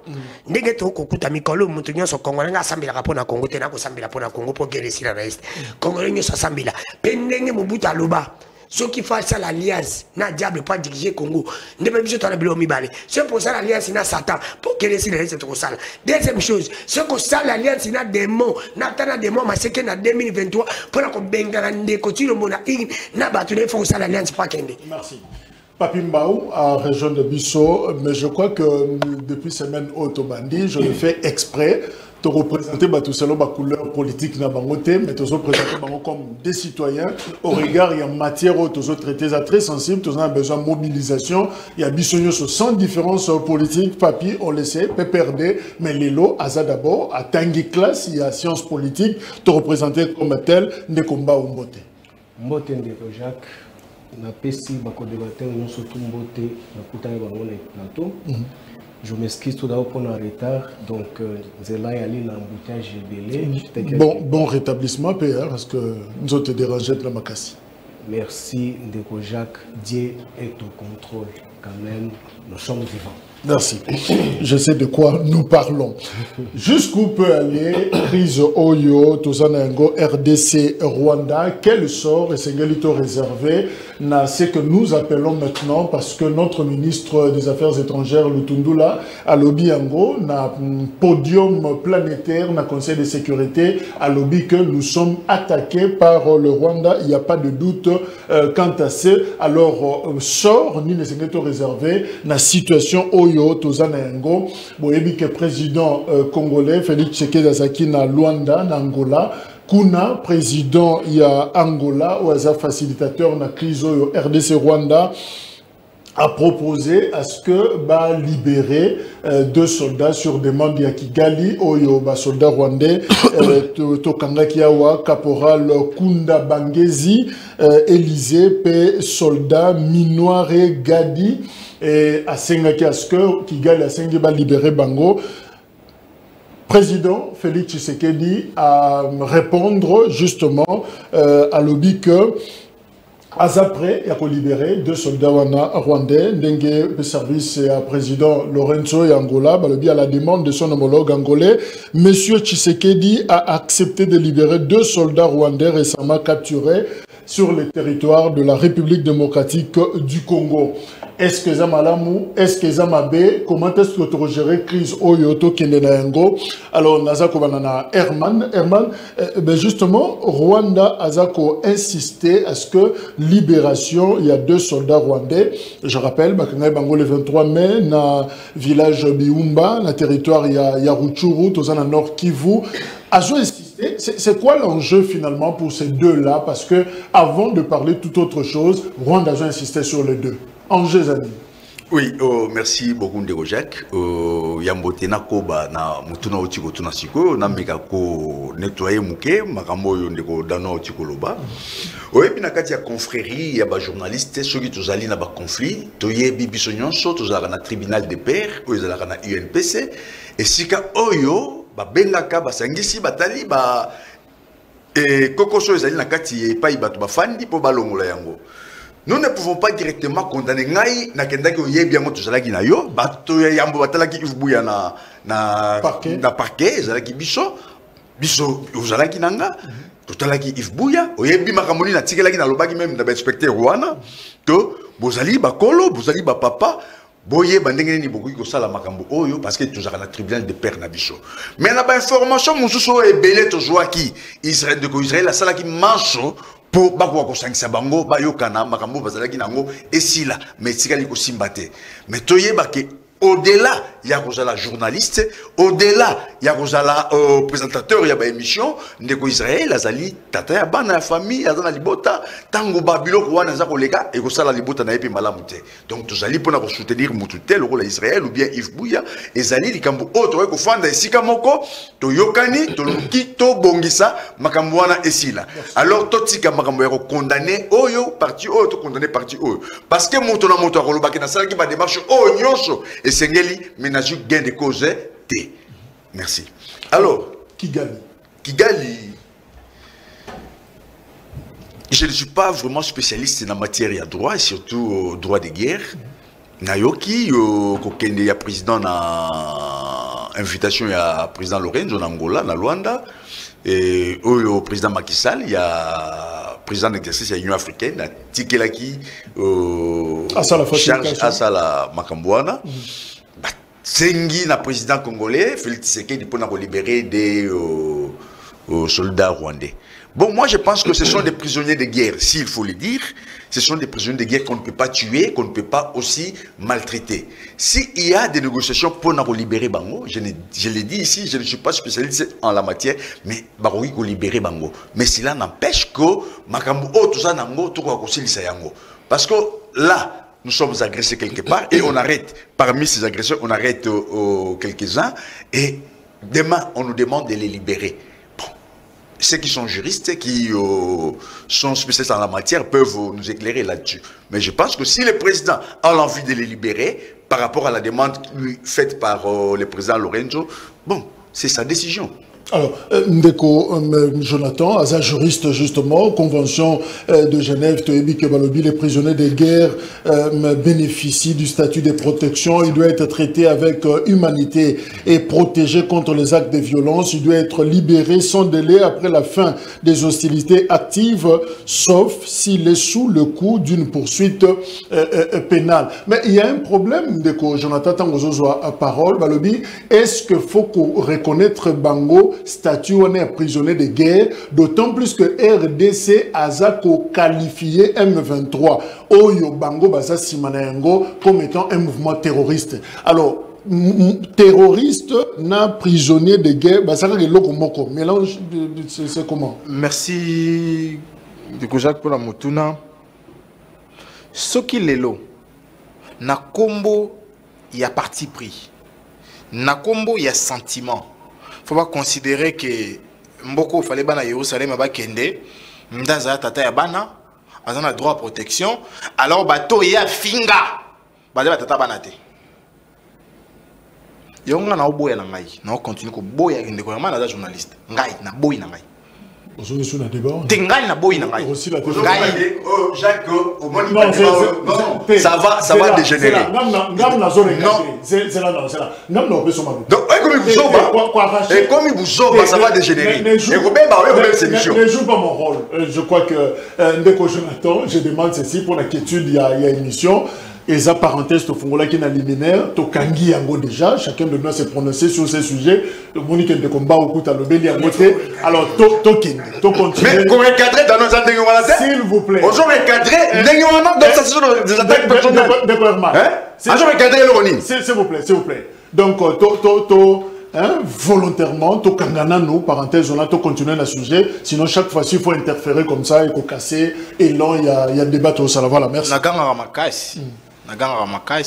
ndenge to ko kuta mikolo mutu nyonso Congo nga sambila rapona Congo te na ko sambila pona Congo pour guérir la reste Congo nyonso sambila pendenge mobutu aloba ceux qui font ça l'alliance n'a diable pas diriger Congo ne peut pas être bilo mibale c'est pour ça l'alliance n'a Satan pour que les Israéliens se trouvent ça deuxième chose c'est que ça l'alliance n'a démon n'a pas démon mais c'est que en 2023 pour la benga ndé continue mona n'a battu les font ça l'alliance pas kende. Merci. Papi Mbao à région de Bisso, mais je crois que depuis semaine Otobandi je le fais exprès de représenter tout seul ma couleur politique na bangoté mais tous présenter bango comme des citoyens au regard il y a matière où tous traités très sensibles tous on a besoin de mobilisation il y a bisogno sans différence politique papi on le sait PPRD mais l'élo asa d'abord à tangi classe il y a sciences politiques te représenter comme tel des combats au mbote ndeko Jacques na pesi bako débatteur nous surtout mbote na kutana bango na plateau. Je m'excuse tout d'abord pour le retard, donc Zela est allé dans l'embouteillage belé. Bon rétablissement, PR, parce que nous avons été dérangés de la Makassi. Merci, Ndeko Jacques. Dieu est au contrôle, quand même, nous sommes vivants. Merci. Je sais de quoi nous parlons. Jusqu'où peut aller crise Oyo, Tozanengo, RDC, Rwanda? Quel sort est réservé à ce que nous appelons maintenant, parce que notre ministre des Affaires étrangères, Lutundula, à Lobiango, na podium planétaire, na Conseil de sécurité, à Lobi que nous sommes attaqués par le Rwanda. Il n'y a pas de doute quant à ce. Alors, sort, ni les réservé, na situation Oyo. Tozanengo, boyebi que président congolais Félix Tshisekedi azaki na Luanda na Angola, kuna président ya Angola ou aza facilitateur na crise au RDC Rwanda a proposé à ce que ba libérer 2 soldats sur demande ya Kigali oyo ba soldats rwandais tokangaki awa caporal Kunda Bangezi Élysée pe soldat Minoire Gadi et à Sengaki à ce que Kigali a Sengi ba libérer Bango. Président Félix Tshisekedi a répondre justement à l'objet que après, il a libéré 2 soldats rwandais, Ndenge service à président Lorenzo Angola, à la demande de son homologue angolais. Monsieur Tshisekedi a accepté de libérer 2 soldats rwandais récemment capturés sur le territoire de la République démocratique du Congo. Est-ce que Zamalamu, est-ce que Zamabe, comment est-ce que tu gères crise Oyoto Kendenaengo? Alors, Nazako Banana Herman, ben justement, Rwanda Azako insisté à ce que libération, il y a 2 soldats rwandais. Je rappelle, Bango le 23 mai, dans le village Biumba, dans le territoire, il y a Rutshuru, dans le nord Kivu. Azo insisté, c'est quoi l'enjeu finalement pour ces 2-là? Parce que avant de parler toute autre chose, Rwanda a insisté sur les 2. Enjeux, amis. Oui, merci beaucoup, Ndeko Jacques. Yambote na koba na mutuna otiko tuna siko na meka ko nettoyer muke makambo yo ndeko dano otiko loba. Oyebi na kati ya confrérie ya ba journaliste ceux qui tozali na ba conflit, toyebi biso nyonso tozala na tribunal de paix, ou ezala na UNPC et sika oyo ba bengaka ba sangisi batali ba kokoso ezali na kati pa ibatu ba fandi po balongola yango. Nous ne pouvons pas directement condamner ngai na kendaki oyebi yango tozalaki na yo bato ya yambo batalaki ifubuya na parquet ezalaki biso ozalaki nanga totalaki ifubuya oyebi makamoni na tikelaki na lobaki même na inspecteur wana to bozali bakolo bozali ba papa boye bandenge ni bokoki kosala makambo oyo parce que tozaka na tribunal de paix na biso mais na ba information mususu ebele tozwaki Israël de Israël asalaki manso pour bakwa kosangisa bango bayokana makambo bazalaki nango esila mais tikali kosimbate mais toyeba ke au-delà ya kozala journaliste au-delà ya kozala présentateur ya ba émission ndeko Israël azali tata ya bana ya famille azana libota tango babilo ko wana za koleka e kosala libota na yepe malamu te donc tozali pona ko soutenir mutu tel rôle Israël ou bien Yves Bouya ezali likambo auto ko fanda esika moko to yokani to luki to bongisa makambo wana esila alors totika makambo ya ko condamner oyo parti oyo to condamner parti oyo parce que moto na moto ko lobaki na sala ki ba démarche oyo nyonso Sengeli ménage gain de cause T. Merci. Alors, Kigali. Je ne suis pas vraiment spécialiste en matière de droit et surtout droit de guerre. Nayoki, il y a président na invitation, il y a président Lorenzo en Angola, na Luanda, et au président Macky Sall, il y a président d'exercice de l'Union africaine, na Tikelaki, charge Asala Makambouana. Sengi, na président congolais, Félix Tshisekedi pour libérer des soldats rwandais. Bon, moi je pense que ce sont des prisonniers de guerre, s'il faut le dire. Ce sont des prisonniers de guerre qu'on ne peut pas tuer, qu'on ne peut pas aussi maltraiter. S'il y a des négociations pour libérer Bango, je l'ai dit ici, je ne suis pas spécialiste en la matière, mais Bango il faut libérer Bango. Mais cela n'empêche que Makambo tout ça nango tout quoi yango. Parce que là, nous sommes agressés quelque part et on arrête. Parmi ces agressions, on arrête quelques-uns et demain on nous demande de les libérer. Ceux qui sont juristes, qui sont spécialistes en la matière, peuvent nous éclairer là-dessus. Mais je pense que si le président a l'envie de les libérer, par rapport à la demande faite par le président Lorenzo, bon, c'est sa décision. Alors, Ndeko Jonathan, Aza juriste justement, Convention de Genève, Toyebi Kebalobi, les prisonniers de guerre bénéficient du statut de protection. Il doit être traité avec humanité et protégé contre les actes de violence. Il doit être libéré sans délai après la fin des hostilités actives, sauf s'il est sous le coup d'une poursuite pénale. Mais il y a un problème, Ndeko Jonathan, Tangozo à parole, Balobi, est-ce qu'il faut qu'on reconnaisse Bango statut on est prisonnier de guerre, d'autant plus que RDC a qualifié M23 Oyo Bango Baza Simanengo comme étant un mouvement terroriste. Alors, terroriste, na prisonnier de guerre, bah ça le lokomoko. Mélange, c'est comment? Merci de Kojak pour la motuna. Ce qui est là, na combo, il y a parti pris. Na combo, il y a sentiment. Faut pas considérer que Mboko fallait bana Yerusalem ba kende ndaza tata ya bana azana droit à protection alors bato ya finga ba tata bana te yonga na oboya na ngai na continue ko boya kende ko mana za journaliste ngai na boyi na ngai aujourd'hui sur la débat tengai na boyi na ngai aussi la débat Jacques au non ça va dégénérer ngam na zone c'est là ngam na opeso malu donc comme il vous sauve ça va dégénérer et ne joue pas mon rôle. Je crois que Ndeko Jonathan, je demande ceci pour la quiétude, il y a une émission et ça parenthèse au fond là qui est un liminaire to kangi yango déjà chacun de nous s'est prononcé sur ces sujets le monique de combat au coup à l'obéli à côté alors to continuer mais qu'on recadrer dans nos endroits s'il vous plaît aujourd'hui recadrer dans ça sont des attaques personnelles s'il vous plaît donc volontairement, to kangana nous, parenthèse, on a to continuer le sujet, sinon chaque fois il faut interférer comme ça, il faut casser, et là il y a débat au salon. Voilà, merci. Naganga Ramakais,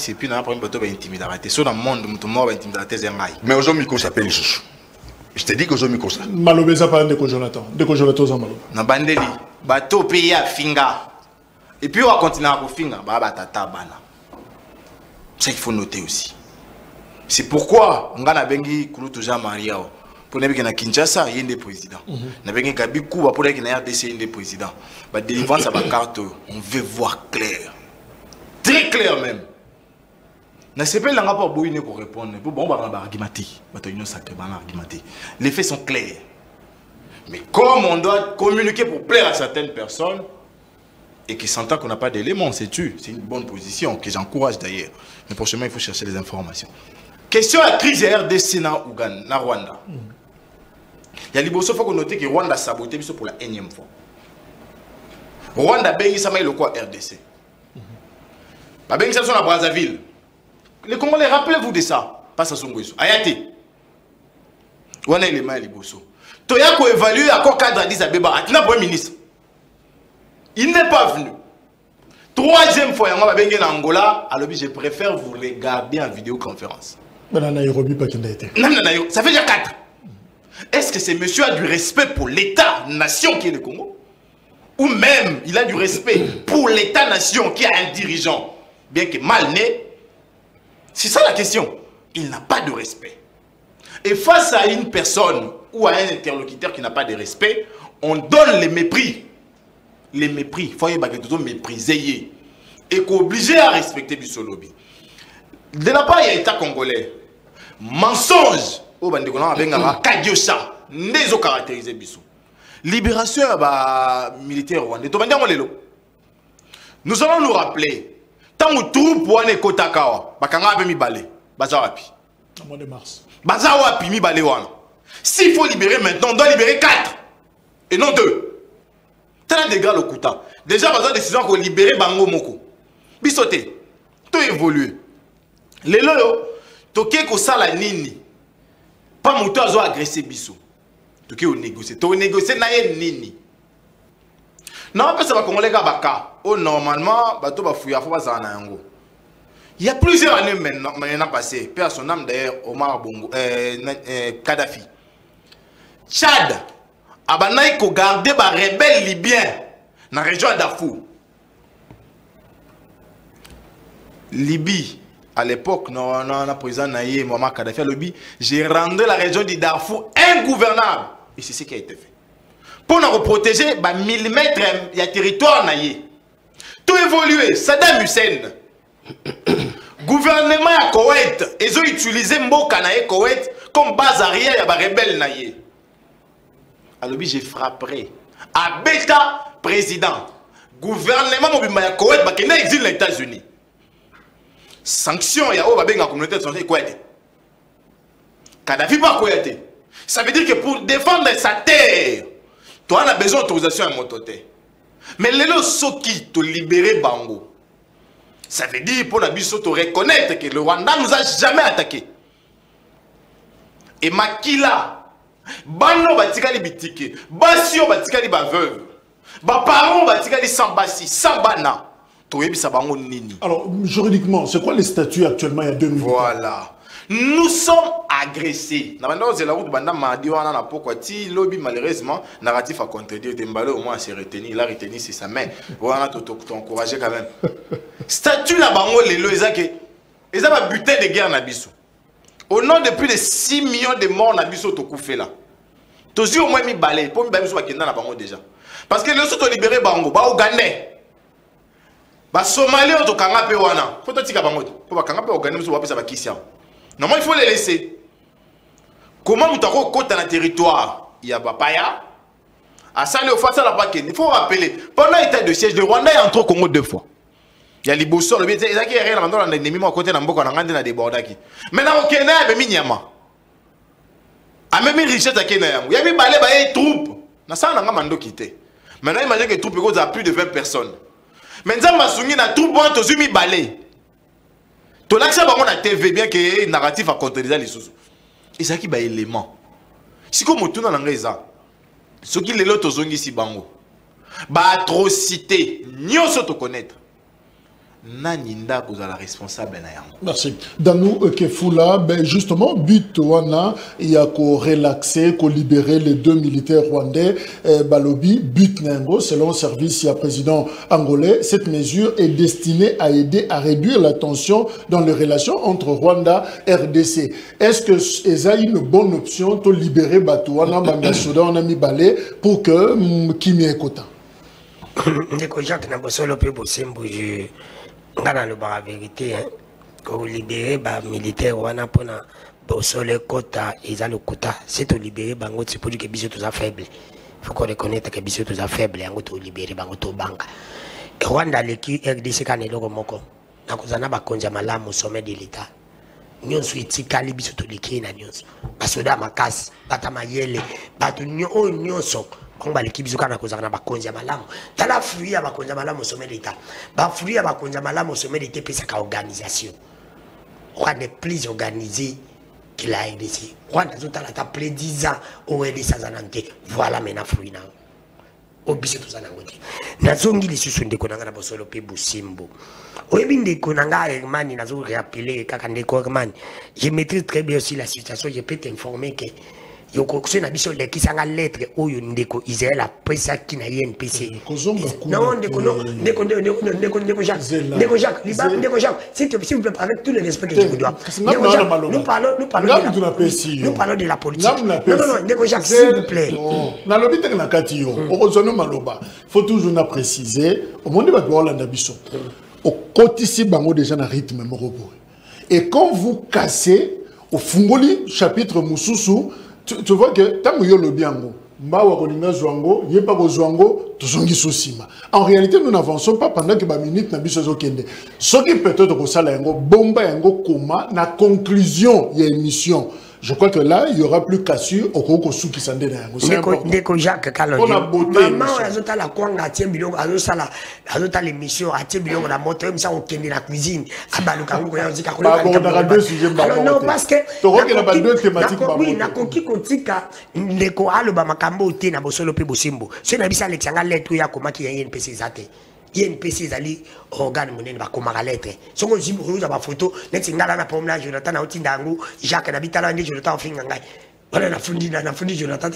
et puis on a un problème de intimidation. Sur le monde, on va intimider. Mais aujourd'hui, il s'appelle Chouchou. Je te dis qu'aujourd'hui, il s'appelle. Malobeza par Ndeko Jonathan. Ndeko Jonathan Zamalo. Na bandeli, bato pays à finga. Et puis on va continuer à finga, tata bana. Ça il faut noter aussi. C'est pourquoi on a bengi Kulutu Jean Maria pour ne pas Kinshasa il y a des présidents. Na bengi Kabikou pour ne pas RDC il y a des présidents. Ba délivrance à ba carte on veut voir clair. Très clair même. Na CP là pas boyine pour répondre. Bon ba argumenter. Ba to union sacrée ba argumenter. Les faits sont clairs. Mais comme on doit communiquer pour plaire à certaines personnes et qui s'entend qu'on n'a pas d'éléments, c'est une bonne position que j'encourage d'ailleurs. Mais prochainement il faut chercher les informations. Question à la crise RDC na Rwanda. Il y a liboso faut qu'on note que Rwanda a saboté pour la énième fois. Rwanda bengi sama le quoi RDC. Ba bengi ça sur la Brazzaville. Les Congolais rappelez-vous de ça. Pas à Songoïso. Ayate. Wana il est mal liboso. Toya ko évalue accord cadre Addis Abeba. Atina premier ministre. Il n'est pas venu. Troisième fois, Angola, alors je préfère vous regarder en vidéoconférence. Nairobi, pas qu'il a été. Ça fait déjà 4. Est-ce que ce monsieur a du respect pour l'État-nation qui est le Congo? Ou même il a du respect pour l'État-nation qui a un dirigeant, bien que mal né? C'est ça la question. Il n'a pas de respect. Et face à une personne ou à un interlocuteur qui n'a pas de respect, on donne les mépris. Les mépris, il faut mépriser et qu'obligé à respecter du solobi. De la part, il y a l'État congolais. Mensonge, au bandikola, Kadiocha, n'est caractérisé bisou. Libération militaire rwandais. Nous allons nous rappeler, tant que troupe wane kotakawa, bakanga abe mi balé, bazawapi. Au mois de mars. Bazawapi mi balé wana. S'il faut libérer maintenant, on doit libérer 4 et non 2. T'as des gars le Kouta. Déjà, besoin de décision pour libérer Bango Moko. Bisoté. Tout évolue. Les lolo, toké ko sala nini. Pas mon tour à agresser Bissou. Toké au négocier. To négocier na ye nini. Non, parce que Congolais baka. Oh normalement, bato ba fouya faut pas na yango. Il y a plusieurs années maintenant passé. Père son âme d'ailleurs Omar Bongo Kadhafi. Tchad. Abanaï ko garder ba rebelle libyen dans la région d'Afou. Libye, à l'époque, non, président Naïe, Mohamed Kadhafi, j'ai rendu la région du Darfour ingouvernable. Et c'est ce qui a été fait. Pour nous protéger, millimètre, il y a territoire Naïe. Tout évolué, Saddam Hussein. Gouvernement à Koweït, ils ont utilisé Mboka Naïe Koweït comme base arrière, il y a des rebelles Naïe. Alors, j'ai frappé. À Beta, président. Gouvernement de Koweït, qui est exilé les États-Unis. Sanction, il y a la communauté de Koweït. Kadhafi pas Koweït. Ça veut dire que pour défendre sa terre, tu as besoin d'autorisation à mototé. Mais les gens qui te libérer Bango, ça veut dire pour la biso te reconnaître que le Rwanda nous a jamais attaqué. Et Makila, Bano batikali bitike, Basio batikali ba veuve, ba parents batikali sans basi, sans bana. Alors, juridiquement, c'est quoi les statuts actuellement il y a 2 minutes? Voilà. Nous sommes agressés. Malheureusement, narratif a contredire. Dembalo au moins s'est retenu. Il a retenu, c'est sa main. Voilà, t'encourager quand même. Statut là-bas, ils ont un butin de guerre Nabiso. Au nom de plus de 6 millions de morts Nabiso, tu as fait là. Tu as au moins mis balai. Pour me déjà. Parce que les autres ont libéré Bango, au Ghanais. Les Somaliens ont kangapé wana. Faut tika bango. Faut pas kangapé organisme pour ça va kissia. Normalement il faut les laisser. Comment vous t'avez côté dans le territoire, il y a Bapaya. À ça le face à la paquet. Il faut rappeler pendant l'état de siège le Rwanda est entré au Congo 2 fois. Il y a les Bosso, le ils a qui rien dans l'ennemi à côté d'Amboka on a ngandi na débordaki. Maintenant au Kenya il y a Minyama. A même Richard à Kenya. Il y a mis balé ba troupes. Na ça na mando quitté. Maintenant imagine que les troupes ont plus de 20 personnes. Maintenant, Masungi na tout bon, tu mis balai. Tu l'as ça na TV bien que narratif a contredire les choses. Et ça qui ba élément. Si comme tu na ngeza. Ce qui les lotos zongi si bango. Ba atrocité, nyoso te connaître. Naninda vous la responsable na yango. Merci. Danou Kefula, ben justement, but wana il y a qu'au relaxer, qu'au libérer les 2 militaires rwandais, Balobi, but nengo, selon le service président angolais. Cette mesure est destinée à aider à réduire la tension dans les relations entre Rwanda et RDC. Est-ce que c'est une bonne option de libérer Batouana, Bandasoda, on a mis balai pour que Kimi Ekota? Ndeko Jacques n'a pas solo peu possible. Ngana le bar vérité hein ko libérer ba militaire wana pona bosole kota ezalo kota c'est to libérer bango c'est pour dire que biso tous faible faut qu'on reconnaisse que biso tous faible yango to libérer bango to banka Rwanda leki RDC kanelo moko na kozana ba konja malamu sommet de l'état nyonso etikali biso to leki na nyonso basoda makasi batamayele batu nyonso on va l'équipe biso kana kozana ba konja malamu tala fruit ya ba konja malamu au sommet d'état ba fruit ya ba konja malamu au sommet d'état pesa ka organisation on est plus organisé que la RDC on a tout à la plus 10 ans au RDC zanante voilà maintenant fruit na obise tout ça na ngote na zongi li susu ndeko nanga na bosolo pe busimbo oyebi ndeko nanga mani nazo rappeler kaka ndeko mani je maîtrise très bien aussi la situation je peux t'informer que yoko kusena biso le kisanga lettre oyo ndeko Israël a presa ki na INPC non ndeko Jacques s'il vous plaît avec tout le respect que je vous dois nous parlons de la politique non ndeko Jacques s'il vous plaît na lobi te na kati yo ozono maloba faut toujours na préciser au monde ba Rwanda biso au kotisi bango déjà na rythme moko et quand vous cassez au fungoli chapitre mususu tu vois que tant que le biango, mbawa kolinga zwango, yepa ko zwango, tozongi susima. En réalité, nous n'avançons pas pendant que ba minute na biso zokende. Ce qui peut-être ko sala yango bomba yango koma na conclusion y a émission. Je crois que là, il y aura plus cassure au Koko Souki Sandé. Ndeko Jacques Kalonji. Maman, azota la kwanga atie bilongo, azota l'émission, atie bilongo la moto, comme ça on kende la cuisine. Abaluka ngo ya zika kola. On aura 2 sujets. Alors non, parce que Toro que la 2 thématiques. Oui, na konki kotika ndeko aloba makambo te na bosolo pe bosimbo. Ce na bisa Alexandre lettre ya komaki ya INPC zate. INPC zali organe monene ba komaka lettre songo zimbo za ba photo neti ngala na pomla Jonathan na otindangu Jacques na bitala ndi Jonathan finga ngai Voilà, na fundi Jonathan.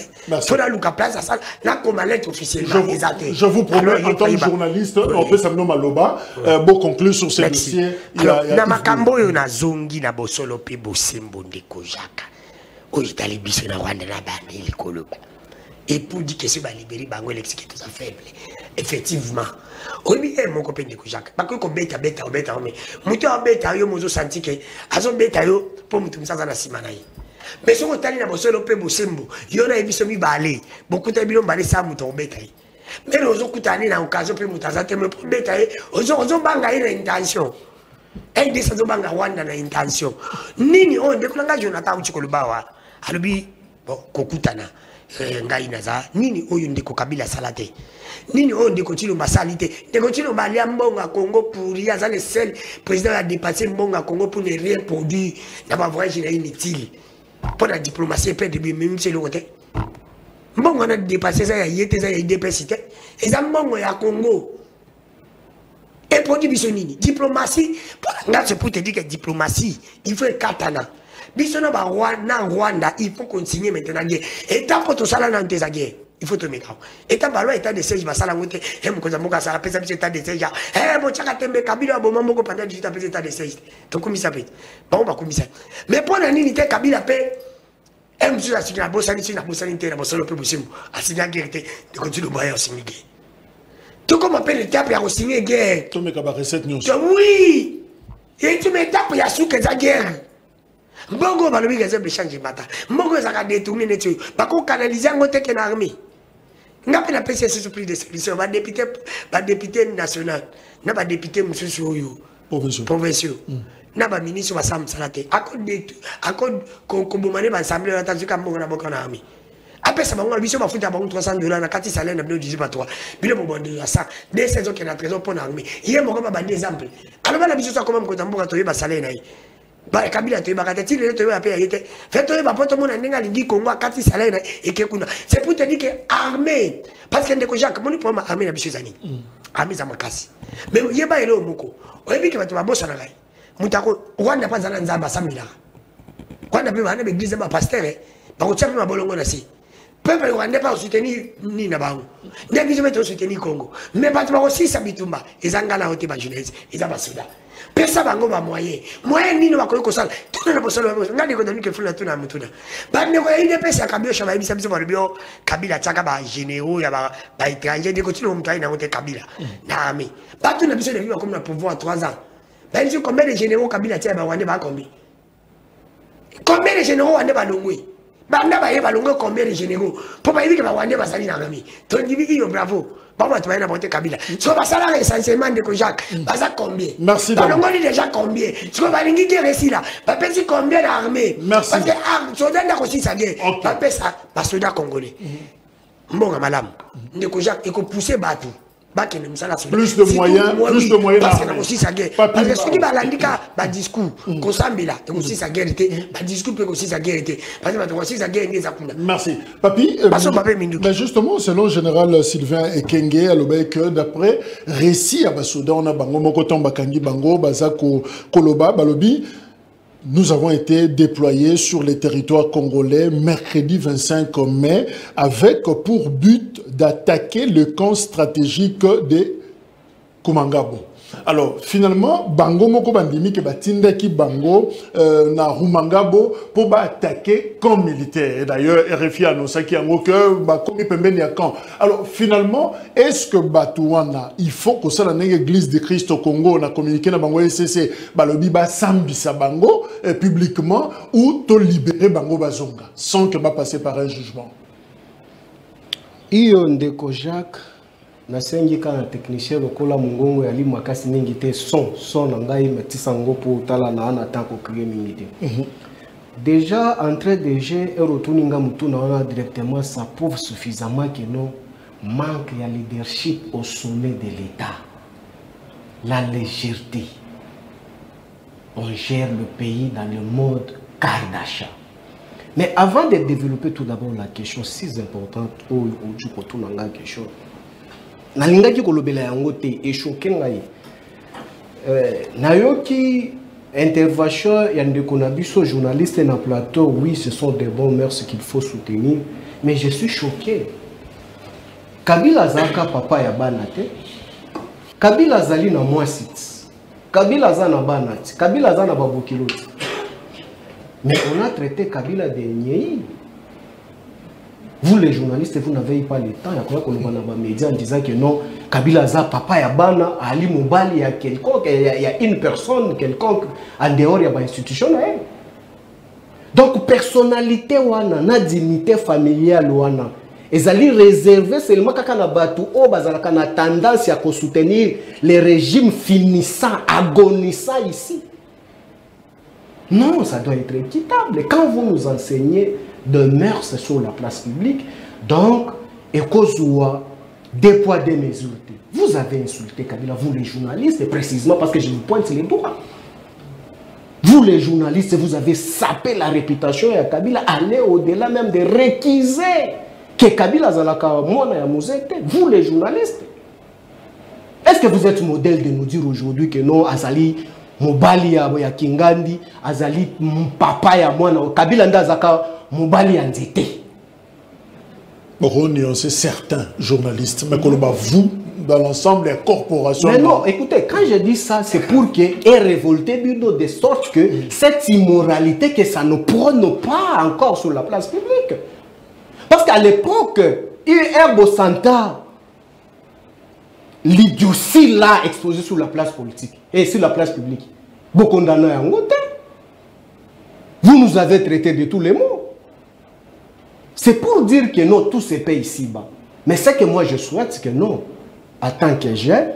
Faut la luka place à ça, la comme lettre officiellement. Je vous promets, en tant que journaliste, on peut s'amener Maloba, pour conclure sur ce dossier. Na makambo yo na zongi na bosolo pe bosembo ndeko Jacques. O itali biso na Rwanda na bandi likolo. Et pour dire que c'est ba libérer bango lexique tout ça faible. Effectivement. Obi mon copain ndeko Jacques. Parce que ko beta mais muto beta yo mozo senti que azo beta yo pour mutu msaza na simana yi. Mais si on est allé dans le pays Bosembo, il y a un peu de balai, beaucoup de bilons balai ça mouton bétail. Mais nous avons allé dans l'occasion pour mouton ça me pour bétail, nous avons bangé une intention. Et des gens bangé Rwanda une intention. Nini on déclenche Jonathan Uchikolubawa, alubi bon kokutana. Ngai naza nini oyo ndeko Kabila salate nini oyo ndeko Tshilombo masalite ndeko Tshilombo balia mbongo à Congo pour y a le seul président a dépassé mbongo à Congo pour ne rien produire n'a pas vrai générer inutile. Pour la diplomatie, peut être même c'est le côté. Bon, on a dépassé ça, il y a des dépêchés. Et ça, bon, il y a Congo. Et pour dire bisonini, diplomatie, pour te dire que diplomatie, il faut katana. Bisona ba Rwanda, il faut continuer maintenant guerre. Et tant que tout ça là dans tes guerre, il faut te mettre. Et tant que état de siège, basala ngote, et mon cousin Moka ça rappelle ça état de siège. Eh bon chaka tembe Kabila bon mambo pendant 18 ans état de siège. Donc comme ça peut. Bon ba comme ça. Mais pour la nini te Kabila paix. Et monsieur la signa bosani na bosani te na bosolo pe bosimu. Asina guerre te de continuer boya signer guerre. Tout comme appelle le tape ya signer guerre. Tu me ka ba recette news. Oui. Et tu me tape ya souke za guerre. Mbongo balobi gaze bechange mata. Mbongo za ka détourner netu. Ba ko canaliser ngote ke na armée. Ngapi na pesa ce prix de solution ba député national. Na ba député mususu oyo. Provinciaux. Na ba ministre wa Sam Salate. Accord kombomane ba assemblée na tanzuka mbongo na boka na armée. Après ça bango biso ba futa bango $300 na kati salaire na 18 pas 3. Bino bobondo ya ça. Des saisons qui na trésor pour l'armée. Hier moko ba bandi exemple. Alors na biso ça comment ko tamboka to ba salaire na yi. Ba Kabila to ba katati le to ba pe yete. Fait to ba poto mona ninga lingi Congo kati salaire na ekekuna. C'est pour te dire que armée parce que ndeko Jacques moni pour ma armée na biso zani. Armée za makasi. Mais yeba elo moko. Oyebi ke bato ba bossa na ngai. Mutako Rwanda pa zana nzamba samila. Rwanda pe ba na église ba pasteur ba ko tsapi ma bolongo na si. Peuple rwandais pas soutenir ni na bango. Ndé biso meto soutenir Congo. Mais bato ba ko sisa bitumba ezangala hote ba jeunesse, eza ba soda. Pesa bango ba moyen nini bakoki kosala tuna na bosolo ngani ko donner que fula tuna mutuna bande ko ide pesa Kabila shaba bisa biso balobio Kabila tsaka ba généraux ya ba étranger de continuer mutai na wote Kabila na ami batu na biso de vivre comme na pouvoir 3 ans ba biso combien de généraux Kabila tia ba wande ba combien de généraux wande ba longwe banda ba ye ba longwe combien de généraux pour ba yiki ba wande ba sali na ngami to ndibi iyo bravo. Tu vas monter Kabila. So basala essentiellement de Jacques. Basa combien? Merci. On dit déjà combien? Tu vas aller dire ici là. Pas penser combien d'armées. Merci. Parce que soldat n'a aussi sa guerre. Pas penser pas soldat congolais. Bon madame. De Jacques et qu'on pousser Batu. Plus de moyens, plus de moyens. Parce que aussi sa guerre. Parce que ce qui va l'indiquer, bah discours, qu'on s'embilla, et aussi sa guerre était, bah discours peut aussi sa guerre était. Parce que aussi sa guerre était. Merci. Papi, mais justement, selon le général Sylvain Ekenge, que d'après récit à Basoda, on a Bango Mokoton Bakangi Bango, Bazako Koloba, Balobi. Nous avons été déployés sur les territoires congolais mercredi 25 mai avec pour but d'attaquer le camp stratégique de Kumangabo. Alors, finalement, Bango Moko Bandimi ke batinda ki Bango na Rumangabo pour attaquer camp militaire. Et d'ailleurs, RFI a annoncé qu'il y a un que Bakomi Pembeni à camp. Alors, finalement, est-ce que Batouana, il faut que ça l'année église de Christ au Congo, on a communiqué dans Bango SCC, Balobi ba Sambisa Bango publiquement ou to libérer Bango Bazonga sans que va passer par un jugement? Iyo ndeko Jacques nasengi kana technicien lokola mungongo ya limu makasi mingi te son na ngai metisa ngo po tala na ana tanko créer mingi te. Déjà entrée de jeu et retourner nga mutuna wana directement ça prouve suffisamment que non manque ya leadership au sommet de l'État. La légèreté. On gère le pays dans le mode Kardashian. Mais avant de développer tout d'abord la question si importante au du retour na nga question nalingaki kolobela yango te et choqué ngai nayoki Intervention, il y a des journalistes dans le plateau, oui, ce sont des bons mœurs qu'il faut soutenir, mais je suis choqué. Kabila Zaka papa ya banate, Kabila Zali na Mwasit, Kabila Zana banate, Kabila Zana babokiloti. Mais on a traité Kabila de Nyei. Vous les journalistes, vous n'avez pas le temps. Il y a quoi qu'on va dans les médias en disant que non, Kabila Za, papa Yabana, Ali Moubali, il y a quelconque, il y a une personne quelconque en dehors, il y a une institution. Donc, personnalité, wana, dignité familiale, wana. Et ça lui réservé seulement quand on a battu, on a tendance à soutenir les régimes finissants, agonissants ici. Non, ça doit être équitable. Quand vous nous enseignez de mœurs sur la place publique, donc, et qu'au des poids, des mesures. Vous avez insulté Kabila, vous les journalistes, et précisément parce que je vous pointe les doigts. Vous les journalistes, vous avez sapé la réputation de Kabila, allez au-delà même de réquiser que Kabila Zalaka Mwana ya Mouzete. Vous les journalistes. Est-ce que vous êtes modèle de nous dire aujourd'hui que non, Azali Mobali ya Kingandi, Azali papa ya Mwana, Kabila Ndazaka Mobali ya Nzete. Bon, c'est certains journalistes, mais qu'on va vous, dans l'ensemble des corporations. Mais non, écoutez, quand je dis ça, c'est pour qu'il ait révolté de sorte que cette immoralité, que ça ne prône pas encore sur la place publique. Parce qu'à l'époque, Herbo Santa, l'idiotie là exposé sur la place politique et sur la place publique. Beaucoup condamnés en côté. Vous nous avez traité de tous les mots. C'est pour dire que non, tout se paie ici-bas. Mais c'est que moi je souhaite que non, en tant que jeune,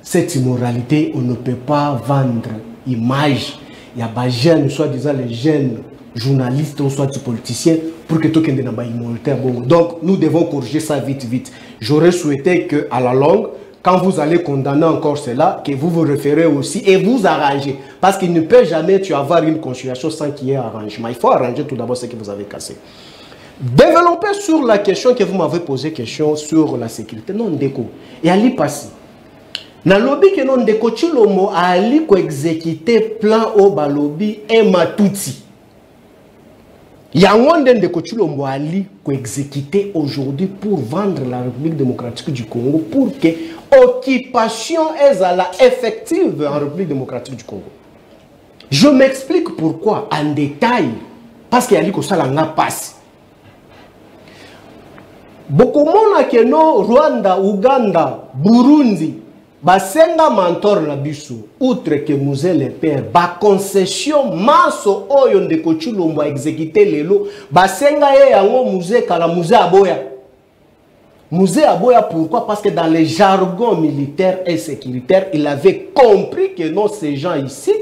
cette immoralité, on ne peut pas vendre image. Il y a des jeunes, soi-disant les jeunes journalistes ou soit des politiciens, pour que tout le monde ait une immoralité. Donc nous devons corriger ça vite, vite. J'aurais souhaité qu'à la longue, quand vous allez condamner encore cela, que vous vous référez aussi et vous arrangez. Parce qu'il ne peut jamais avoir une conciliation sans qu'il y ait arrangement. Il faut arranger tout d'abord ce que vous avez cassé. Développer sur la question que vous m'avez posée, question sur la sécurité. Non, déco. Et Ali Passi. Dans le lobby que non déco, Chilomo a Ali ko exécuter plan au balobi et Matouti. Il y a un déco Chilombo Ali ko exécuter aujourd'hui pour vendre la République démocratique du Congo pour que occupation est à la effective en République démocratique du Congo. Je m'explique pourquoi en détail. Parce qu'il y a Ali ça l'a passé. Beaucoup de monde qui no Rwanda, Ouganda, Burundi, basenga mentor na biso, outre que Musée le père, ba concession maso oyo ndeko Chilombo a exécuté lelo, basenga ye yango musée kala musée aboya. Musée aboya pourquoi? Parce que dans les jargons militaires et sécuritaires, il avait compris que non, ces gens ici,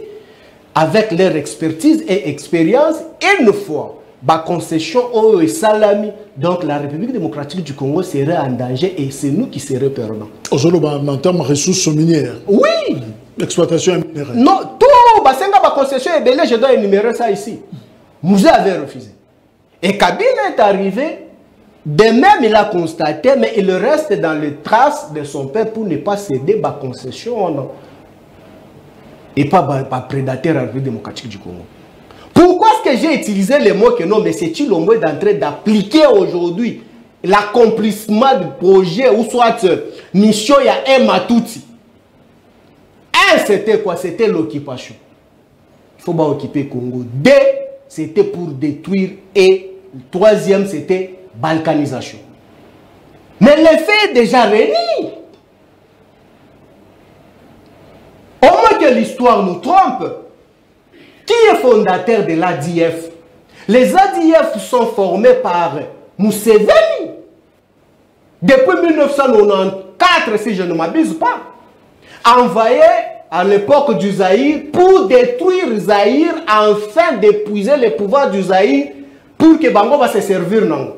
avec leur expertise et expérience, une fois ba concession au et salami, donc la République démocratique du Congo serait en danger et c'est nous qui serions perdants. Aujourd'hui, en termes de ressources minières. Oui. L'exploitation minérale. Non, tout basenga ba concession est belé, je dois énumérer ça ici. Musée avait refusé. Et Kabila est arrivé, de même il a constaté, mais il reste dans les traces de son père pour ne pas céder ba concession non. Et pas prédateur à la République démocratique du Congo. Pourquoi est-ce que j'ai utilisé le mot que non, mais c'est Chilombo est en train d'appliquer aujourd'hui l'accomplissement du projet ou soit mission il y a un Matouti. Un, c'était quoi? C'était l'occupation. Il faut pas occuper Congo. Deux, c'était pour détruire. Et le troisième, c'était balkanisation. Mais l'effet est déjà réuni. Au moins que l'histoire nous trompe. Qui est fondateur de l'ADF? Les ADF sont formés par Museveni. Depuis 1994, si je ne m'abuse pas. Envoyé à l'époque du Zaïre pour détruire Zaïre afin d'épuiser le pouvoir du Zaïre pour que Bango va se servir. Non.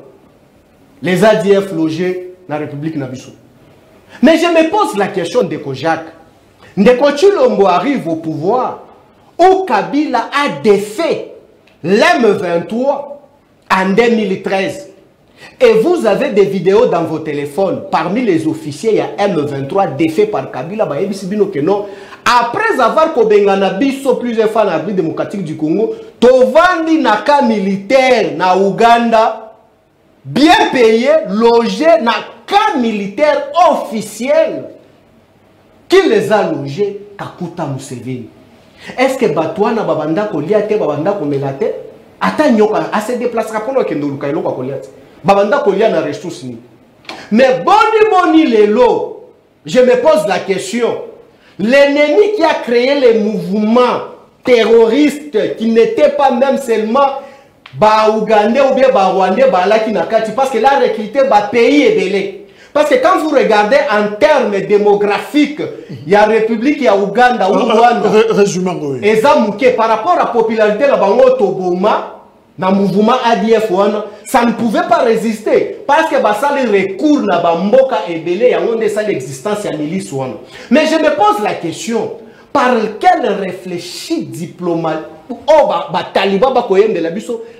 Les ADF logés dans la République Nabiso. Mais je me pose la question de Kojak. Ndeko Chilombo arrive au pouvoir. Où Kabila a défait l'M23 en 2013. Et vous avez des vidéos dans vos téléphones. Parmi les officiers, il y a M23 défait par Kabila. Après avoir kobengana biso plusieurs fois dans la République démocratique du Congo, tovandi naka militaire na Ouganda, bien payé, logé na cas militaire officiel. Qui les a logés? Kakuta Museveni. Est-ce que Batouana babanda koliate, babanda komelate? Ata nyoka, a se déplacera pour le kendoluka ilo koliate. Babanda kolia na ressources ni. Mais boni lelo, je me pose la question. L'ennemi qui a créé les mouvements terroristes qui n'étaient pas même seulement Ougandais ou bien Rwandais, parce que là, recruté pays est belé. Parce que quand vous regardez en termes démographiques, il y a République, il y a Ouganda, ou Rwanda. Et ça, par rapport à la popularité de la Toboma, dans le mouvement ADF, ça ne pouvait pas résister. Parce que ça les recours na Mboka et Belé, il y a l'existence de la milice. Mais je me pose la question, par quel réfléchi diplomatique,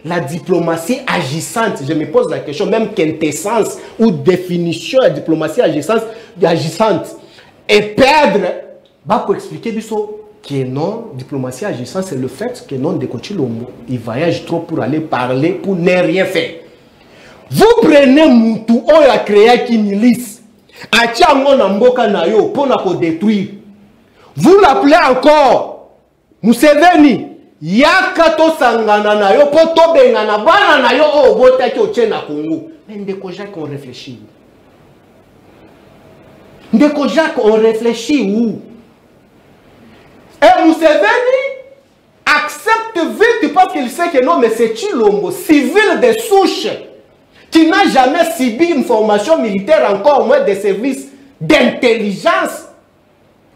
la diplomatie agissante, je me pose la question, même quintessence ou définition de la diplomatie agissante, et perdre, pour expliquer que non, diplomatie agissante, c'est le fait que non, il voyage trop pour aller parler, pour ne rien faire. Vous prenez Moutou, on a créé une milice, pour détruire. Vous l'appelez encore Museveni. Yakato sangana na yo poto bengana bana na yo o botaki o tchena Congo. Mais ndeko Jacques on réfléchit. Ndeko Jacques on réfléchit où? Et Museveni accepte vite parce qu'il sait que non mais c'est Chilombo, civil de souche, qui n'a jamais subi une formation militaire, encore moins des services d'intelligence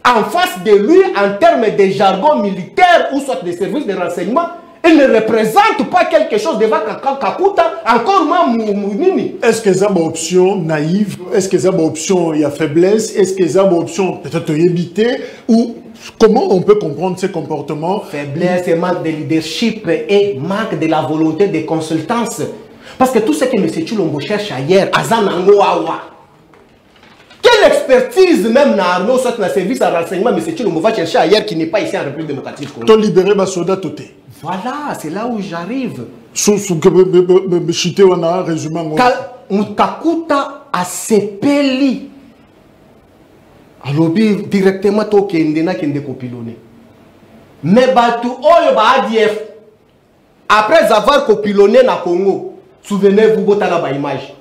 en face de lui en termes de jargon militaire ou soit des services de renseignement. Il ne représente pas quelque chose devant Kakuta, encore moins Mounini. Est-ce que c'est une option naïve? Est-ce que c'est une option il y a faiblesse? Est-ce que c'est une option peut-être éviter? Ou comment on peut comprendre ces comportements? Faiblesse et manque de leadership et manque de la volonté de consultance. Parce que tout ce que M. Chilombo cherche ailleurs, Azanangoawa. Quelle expertise même dans Arnaud, soit dans le service de renseignement, M. Chilombo va chercher ailleurs qui n'est pas ici en République démocratique. Tu libéré ma soldat toté. Voilà, c'est là où j'arrive. Kakuta a sepeli. Alors directement to kendena kende copilonné. Mais batu oyo ba ADF après avoir copilonné na Congo, souvenez-vous botala ba image.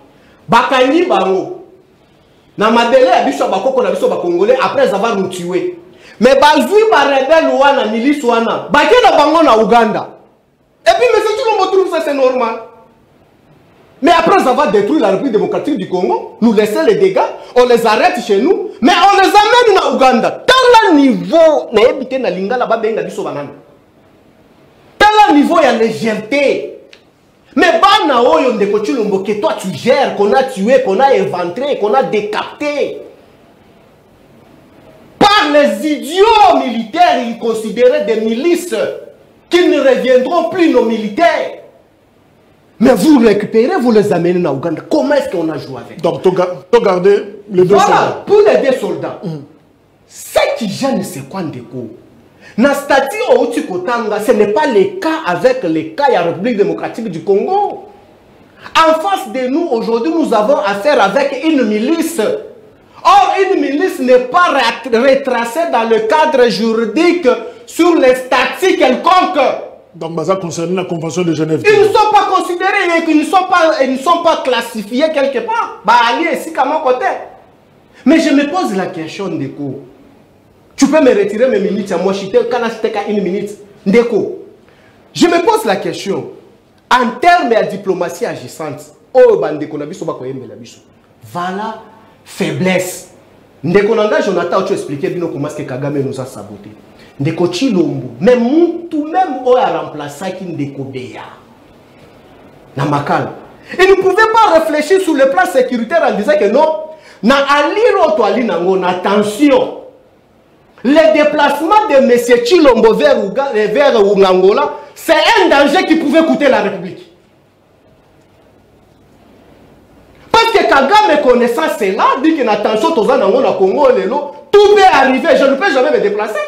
Bakani bango. Na mabele ya biso bakoko na biso ba congolais après avoir nous tué. Mais bazui ba rebelle wana milice wana, bakena bango na Ouganda. Et puis monsieur Chilombo trouve ça c'est normal. Mais après avoir détruit la République démocratique du Congo, nous laissons les dégâts, on les arrête chez nous, mais on les amène na Ouganda. Tel niveau na ebité na lingala ba benga biso banana. Tel niveau ya légèreté. Mais bana oyo ndeko Chilombo que toi tu gères, qu'on a tué, qu'on a éventré, qu'on a décapité. Par les idiots militaires, ils considéraient des milices qui ne reviendront plus nos militaires. Mais vous récupérez, vous les amenez en Ouganda. Comment est-ce qu'on a joué avec? Donc, tu gardé les deux soldats. Pour les deux soldats. Ce qui gêne, c'est quoi ndeko? Na statut Outi Kotanga, ce n'est pas le cas avec les cas de la République démocratique du Congo. En face de nous, aujourd'hui, nous avons affaire avec une milice. Or, une milice n'est pas retracée dans le cadre juridique sur les statuts quelconques. Donc, ça concerne la Convention de Genève. Ils ne sont pas considérés et ils ne sont pas classifiés quelque part. Bah, allez, ici, à mon côté. Mais je me pose la question, Ndeko. Tu peux me retirer mes minutes à moi, je suis une minute. Ndeko, je me pose la question. En termes de diplomatie agissante, voilà faiblesse. Ndeko Nanga Jonathan, tu expliqué bien comment est-ce que Kagame nous a saboté. Ndeko Chilombo, même tout même on a remplacé qui Ndeko Beya. Namakal. Il ne pouvait pas réfléchir sur le plan sécuritaire en disant que non, na aliro to ali nango, attention. Le déplacement de M. Chilombo vers Ougangola, c'est un danger qui pouvait coûter la République. que Kagame connaissant cela, dit que attention, tout peut arriver, je ne peux jamais me déplacer.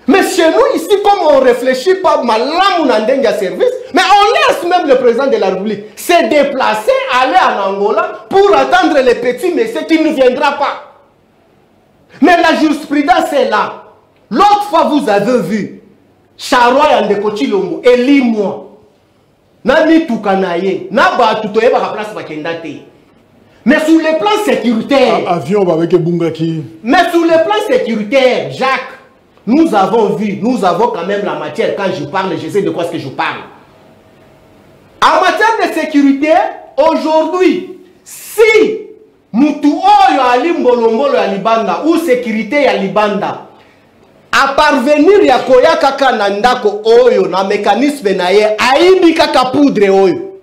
Mais chez nous, ici, comme on ne réfléchit pas mal à service, mais on laisse même le président de la République se déplacer, aller en Angola pour attendre les petits messieurs qui ne viendra pas. Mais la jurisprudence est là. L'autre fois, vous avez vu, Charwa Yandeko Chilombo, élis-moi. Nani Tukanaye, Naba Tutoye va place Bakendate. Mais sur le plan sécuritaire. Avion avec Bungaki. Mais sur le plan sécuritaire, Jacques, nous avons vu, nous avons quand même la matière. Quand je parle, je sais de quoi est-ce que je parle. En matière de sécurité, aujourd'hui, si Mutu Oyo Ali Mbolombolo ya Libanda ou sécurité ya Libanda, à parvenir ya koya kaka nandako Oyo na mécanisme na ye, aïbi kaka poudre Oyo.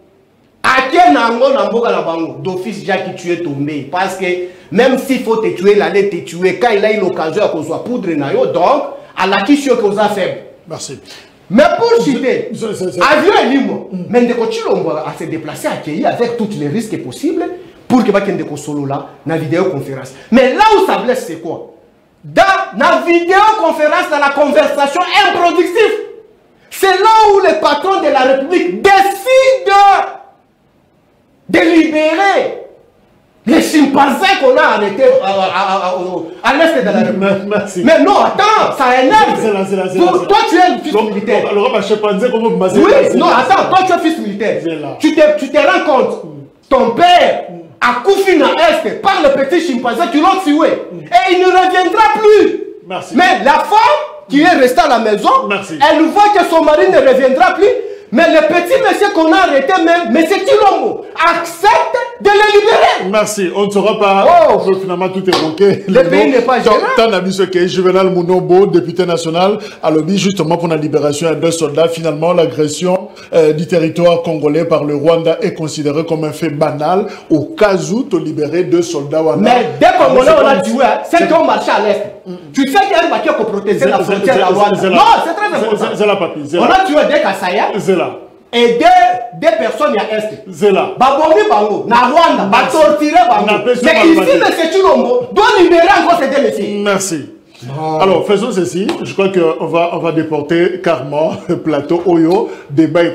Ake nango na mboka na bango, d'office Jacques tu es tombé. Parce que même s'il faut te tuer, l'aller te tuer, quand il a eu l'occasion à cause de poudre na yo, donc, à la question que vous avez faible. Merci. Mais pour citer, avion est libre. Mais Ndeko Chilombo a se déplacer à Kéi avec tous les risques possibles pour que Ndeko Solo là, dans la vidéoconférence. Mais là où ça blesse, c'est quoi? Dans la vidéoconférence, dans la conversation improductive, c'est là où le patron de la République décide de libérer les chimpanzés qu'on a arrêtés à l'est de la République. Merci. Mais non, attends, ça énerve. Toi, tu es fils militaire. Alors, un chimpanzé, comment vous m'avez dit? Oui, non, attends, toi, tu es fils militaire. Tu te rends compte, ton père a couffé à l'est par le petit chimpanzé qui l'ont tué. Et il ne reviendra plus. Merci. Mais la femme qui est restée à la maison, elle voit que son mari ne reviendra plus. Mais le petit monsieur qu'on a arrêté, même, M. Chilombo, accepte de le libérer. Merci. On ne saura pas. Oh. Finalement, tout est évoqué. Le pays n'est pas gênant. Tant d'amis ce qui est Juvenal Munombo, député national, à lobby justement pour la libération de 2 soldats. Finalement, l'agression du territoire congolais par le Rwanda est considérée comme un fait banal au cas où tu libérais 2 soldats. Mais dès qu'on a tué, c'est qu'on marchait à l'est. Tu sais qu'il y a un paquet pour protéger la frontière de la Rwanda. Non, c'est très important. C'est la papy. On a tué des Kassaya. Et des personnes à Est. Zéla. Babongi Bango, na Rwanda, ba torturer Bango. Mais ici, M. Chilombo doit libérer encore ces 2 messieurs. Merci. Oh. Alors, faisons ceci. Je crois qu'on va déporter carrément le plateau Oyo. Débat et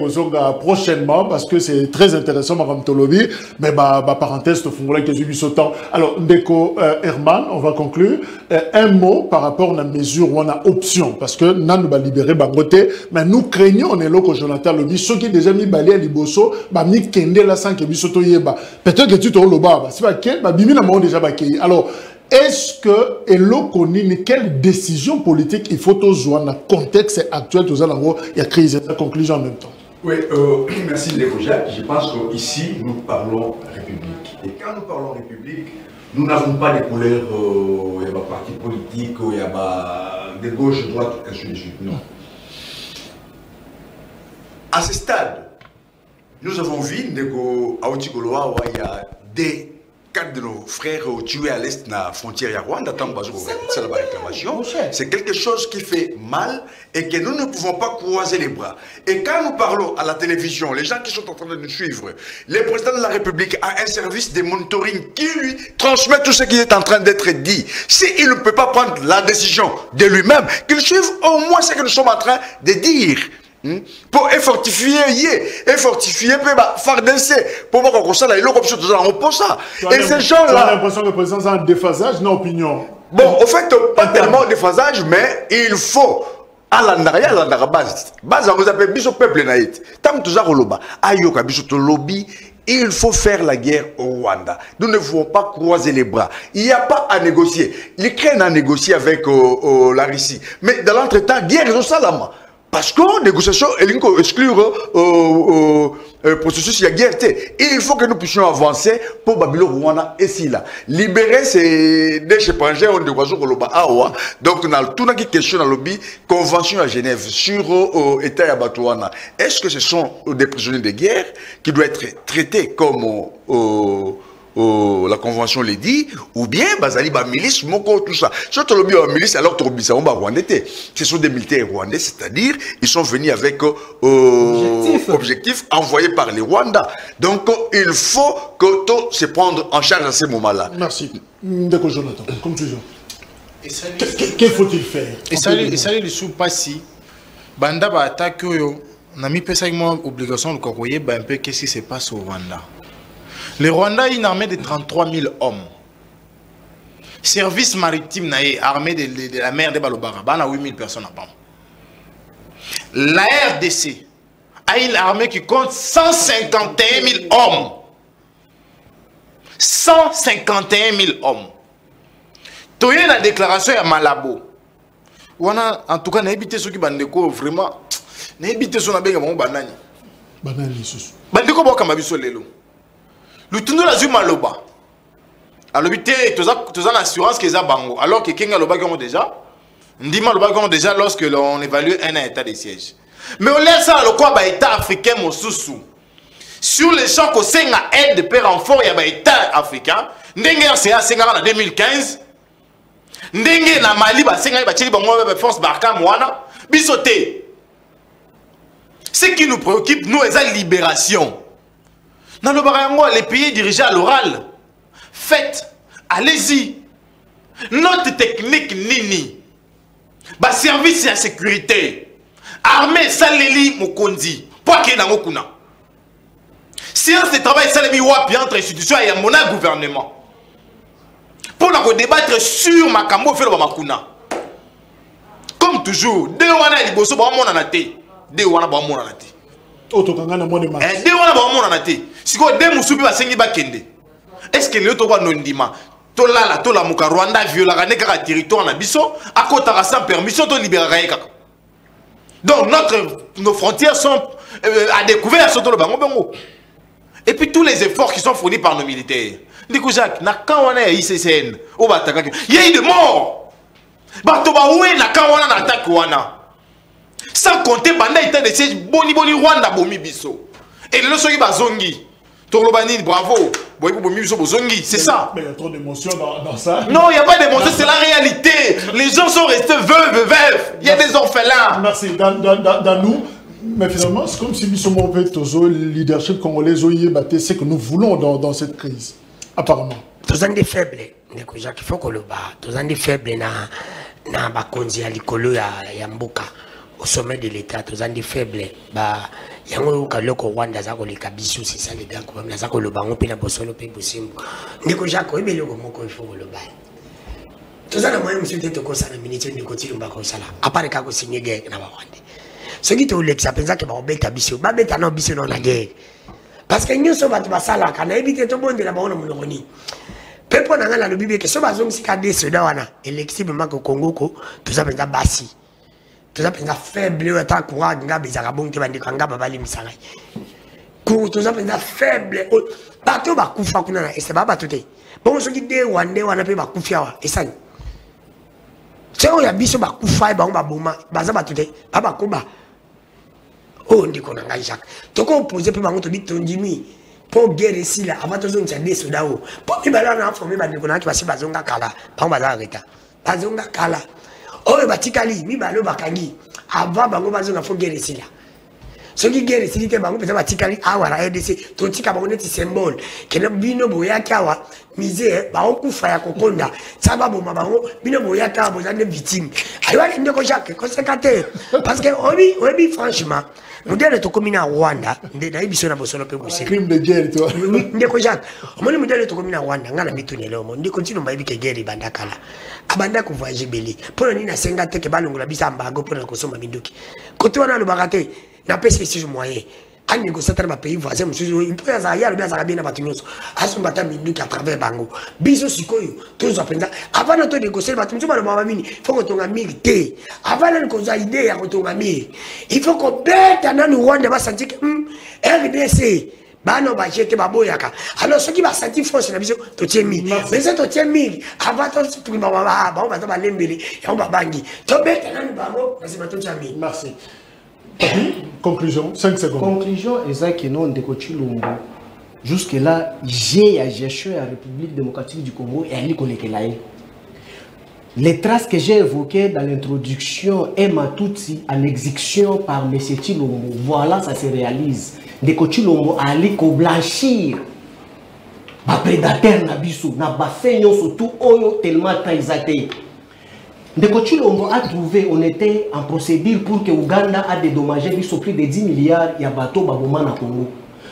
prochainement parce que c'est très intéressant, Mme Tolobi. Mais parenthèse, alors, Ndeko Herman, on va conclure. Un mot par rapport à la mesure où on a option. Parce que nous allons libérer Bangote. Mais nous craignons, on est là que Jonathan Lobi. Ceux qui ont déjà mis Balé à Liboso, mis Kende là sans que Bisoto Yeba. Peut-être que tu te le bas. C'est pas quel, Bimi n'a déjà baqué. Alors, est-ce que, et l'on connaît quelle décision politique il faut jouer dans le contexte actuel, tout ça, il y a crise et conclusion en même temps? Oui, merci Ndeko Jacques. Je pense qu'ici, nous parlons République. Et quand nous parlons République, nous n'avons pas des couleurs, il y a des partis politiques, il y a des gauches, droites, ainsi de suite. Non. À ce stade, nous avons vu Ndeko Aotikoloa, il y a des 4 de nos frères tués à l'est de la frontière Rwanda, c'est la réclamation. C'est quelque chose qui fait mal et que nous ne pouvons pas croiser les bras. Et quand nous parlons à la télévision, les gens qui sont en train de nous suivre, le président de la République a un service de monitoring qui lui transmet tout ce qui est en train d'être dit. S'il ne peut pas prendre la décision de lui-même, qu'il suive au moins ce que nous sommes en train de dire. Pour fortifier, fardenser, pour voir qu'on ça, il on ça. Et ces gens-là. Tu as l'impression que le président a un déphasage, non opinion. Bon, au fait, pas tellement déphasage, mais il faut. À la base, on appelle biso peuple naït. Tant que tu as roloba, ayoka biso to lobby. Il faut faire la guerre au Rwanda. Nous ne pouvons pas croiser les bras. Il n'y a pas à négocier. L'Ukraine a négocié avec la Russie. Mais dans l'entretemps, guerre au Salama. Parce que négociation, elle exclure processus de guerre. Il faut que nous puissions avancer pour Babylone Rwanda et si là. Libérer ces des étrangers, on doit jouer au Awa. Donc, on a tout une question dans le lobby, convention à Genève sur l'État Yabatouana. Est-ce que ce sont des prisonniers de guerre qui doivent être traités comme la convention le dit, ou bien bazali ba milice moko tout ça. Si tu le milice alors tu obisa on ba rwandais. Ce sont des militaires rwandais, c'est-à-dire ils sont venus avec objectif envoyé par les Rwandais. Donc il faut que tout se prendre en charge à ce moment-là. Merci. D'accord, Jonathan. Conclusion. Qu'est-ce faut-il faire? Et ça les sous pas si banda ba attaque yo na mi pesa moi obligation de corroyer un peu qu'est-ce qui se passe au Rwanda. Le Rwanda a une armée de 33 000 hommes. Service maritime naé armée de la mer de Balobara, bana 8 000 personnes à Bam. La RDC a une armée qui compte 151 000 hommes. 151 000 hommes. Tu as la déclaration à Malabo. En tout cas, n'habitez ceux qui bandeko vraiment. N'habitez ceux qui bandeko banani. Banani sous. Bandeko boka mabiso lelo. Le tournoi la zuma loba. Alors l'habité, tu as l'assurance qu'ils ont bango. Alors que Kenga loba qui ont déjà. Ndima loba qui ont déjà lorsque l'on évalue un état de siège. Mais on laisse ça le quoi ba état africain mon sous. Sur les champs qu'on sait aide de paix renfort, il y a un état africain. Ndenge c'est en 2015. Ndenge na Mali ba senga ba tili ba moi force barka mwana bisoté. Ce qui nous préoccupe nous est la libération. Dans le barango les pays dirigés à l'oral. Faites, allez-y. Notre technique nini. Ba service à sécurité. Armée saleli mokondi. Pour qu'il na ngokuna. Séance de travail salemi wapi entre institutions et mon gouvernement. Pour nous débattre sur Makambo fait le Makuna. Comme toujours, deux wana liboso ba mona na te. Deux wana ba mona na te. Otokanga na mona ma. Deux wana ba mona na te. Siko deux musubi ba sengi ba kende. Est-ce que le to ba nondima to la to la muka Rwanda viola ka neka territoire na biso akota sans permission to libérer kaka. Donc nos frontières sont à découvert sur le bango bango. Et puis tous les efforts qui sont fournis par nos militaires. Ndiko Jacques, na kawana ICCN, o bataka. Il y a eu des morts. Bato ba oué na kawana na attaque wana. Sans compter banda état de siège boni Rwanda bomi biso. Et le soki bazongi. Torlobani bravo. Boy bomi biso bozongi, c'est ça. Mais il y a trop d'émotions dans ça. Non, il n'y a pas d'émotions, c'est la réalité. Les gens sont restés veufs. Il y a des orphelins. Merci. Dans nous. Mais finalement, c'est comme si nous sommes le leadership congolais, c'est ce que nous voulons dans cette crise. Apparemment. Tous des faibles, il faut que le bas. Tous des faibles na bakonzi à l'icolo ya mboka au sommet de l'État. Tous des faibles. Bah, yango kaloko Rwanda zako le kabisu c'est ça les gars comme la zako le bango pe na bosolo pe bosimbo. Ndiko jako ebele ko moko il faut le bas. Tous na moyen monsieur te ko sana minute ndiko tilumba ko sala. Apare ka ko signer guerre na Rwanda. Ce qui te voulait que ça pense que va bêta biso, ba bêta non biso non la guerre. Parce que nous sommes à sala kana éviter tout monde de la bonne mononi. Pepo na ngala lobibe que so bazong sikade soda wana électiblement ko Congo ko tout ça penza basi. Tout ça penza faible ata courage nga bezaka bonke bandi kanga babali misanga. Ko tout ça penza faible. Bato ba kufa kuna na ese baba tote. Bon so ki de wana pe ba kufia wa esani. C'est où ya biso ba kufa ba ba boma baza ba tote baba koba. Oh, ndiko na ngai Jacques. Toko opposer pe bango to bitondimi. Pour guerre ici là, avant tous on tient des soldats. Pour que bala na formé ba ndiko na ki basi bazonga kala. Bango baza arrêta. Bazonga kala. Oh, batikali mi balo bakangi. Avant bango bazonga faut guerre ici là. Ce qui guerre ici que bango pesa batikali awara RDC. To tika bango neti symbole. Kena bino boya kawa misère ba on kufa ya kokonda. Ça va boma bango bino boya kawa bozane victime. Aywa ndeko Jacques, conséquenté parce que obi franchement modèle to komina Rwanda ndena ibiso na bosolo pe bose crime de guerre toi ndeko Jacques omoni modèle to komina Rwanda ngana mitunele omo ndiko tino mbayibi ke guerre bandakala abanda ko voyager beli pour ni na senga teke balongola bisa mbago pour na kosoma minduki koto wana lo bagate na pese sur moyen ani ko satana ba pays voisin musuzu il peut ya ya lo bien bien na batunyoso asumba minduki à travers bango biso sikoyo tous apenda avant de négocier batunyoso ba lo mabamini faut que tonga milité avant de ko za idée ya ko tonga mi il faut ko beta na Rwanda ba sentir que RDC bano ba jete ba boyaka alors ceux qui va sentir force na biso to tiemi mais ça to tiemi avant to supprima ba ba ba lembele ya ba bangi to beta na bango na simato tiemi. Merci. Conclusion, 5 secondes. Conclusion, exact que non, de Chilombo. Jusque-là, j'ai à gestion à la République démocratique du Congo et à l'Ikolekelaï. Les traces que j'ai évoquées dans l'introduction et Matutsi en exécution par M. Chilombo, voilà, ça se réalise. Ndeko Chilombo a allé blanchir. Les prédateurs Nabiso, n'a pas fait surtout tellement trahissé. Ndeko Chilombo a trouvé, on était en procédure pour que Ouganda a dédommagé plus de 10 milliards de bateaux Baboma na Congo.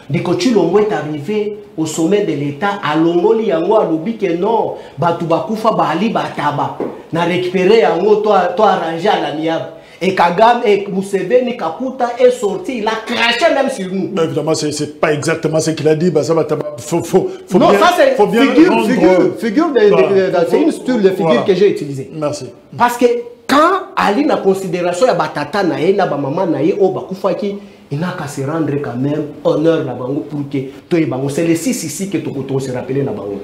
Ndeko Chilombo est arrivé au sommet de l'État à Longoli yango a lobi que non, batu bakufa bali bataba. Na récupéré yango to arrangé à l'amiable. Et Kagame et Museveni Kakuta est sorti, il a craché même sur nous. Non, évidemment, c'est pas exactement ce qu'il a dit. Bah, ça va, faut non, bien, ça c'est figure c'est une style de figure voilà. Que j'ai utilisée. Merci. Parce que quand Ali na considération ya batata na ye na ba maman na ye o bakufaki, il n'a qu'à se rendre quand même honneur na bango pour que toi bango c'est les six ici que tu se rappeler na bango.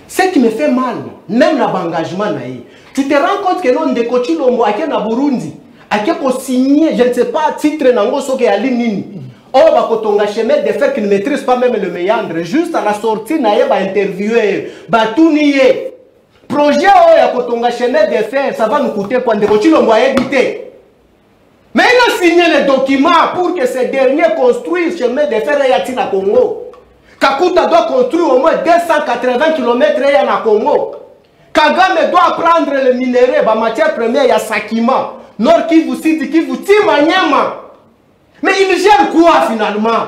Ce qui me fait mal, même na engagement na ye. Tu te rends compte que non Ndeko Chilombo ake na Burundi ake ko signer, je ne sais pas titre nango soke Ali nini. Oh bakotonga chemin de fer qui ne maîtrise pas même le méandre, juste à la sortie na ye ba interviewer, ba tuniye. Projet ya kotonga chemin de fer, ça va nous coûter quoi Ndeko Chilombo a évité. Mais il a signé les documents pour que ces derniers construisent chemin de fer à Yatina Congo. Kakuta doit construire au moins 280 km à Congo. Kagame doit prendre le minerai, la matière première à Sakima. Nord Kivu, Sidi Kivu, Timanyama. Mais il gère quoi finalement?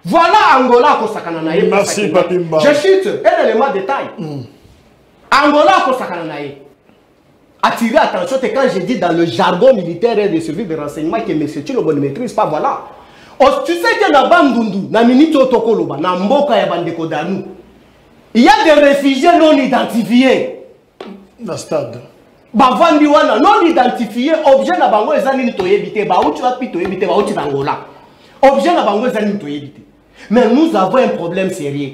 Voilà Angola Kosakananaye. Merci Papimba. Je chute un élément de détail. Angola Kosakananaye. Attirer attention, c'est quand j'ai dit dans le jargon militaire et de service de renseignement que M. Chilombo ne maîtrise pas, voilà. Tu sais que dans Bandundu, dans Minito Tokoloba, dans Mboka et Bandeko Danou, il y a des réfugiés non identifiés. Dans le stade. Bavandiwana non identifiés, objet na bango ezali to yebite, ba uti wapi to yebite, ba uti Angola. Objet na bango ezali to yebite. Mais nous avons un problème sérieux.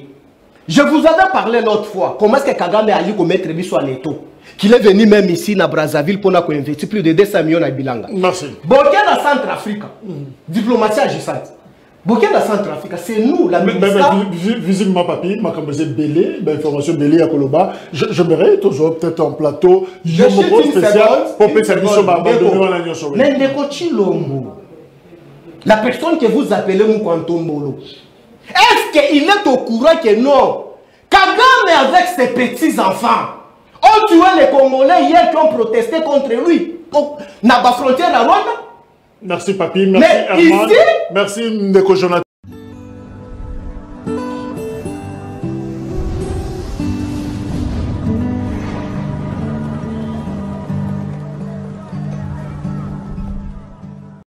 Je vous avais parlé l'autre fois, comment est-ce que Kagame a allé commettre Biso à l'étau? Qu'il est venu même ici à Brazzaville pour investir plus de 200 millions à Bilanga. Merci. Burkina Centrafrique, diplomatie agissante. Burkina Centrafrique, c'est nous, la visiblement, papi, ma campagne Belé, information Belé à Koloba. J'aimerais toujours peut-être en plateau, je me pose spécial pour que ça puisse se mais Ndeko Chilombo, la personne que vous appelez Moukantombolo, est-ce qu'il est au courant que non? Kagame avec ses petits-enfants ont tué les Congolais hier qui ont protesté contre lui. N'a pas frontière à Rwanda. Merci Papi, merci Herman. Merci Ndeko Jonathan.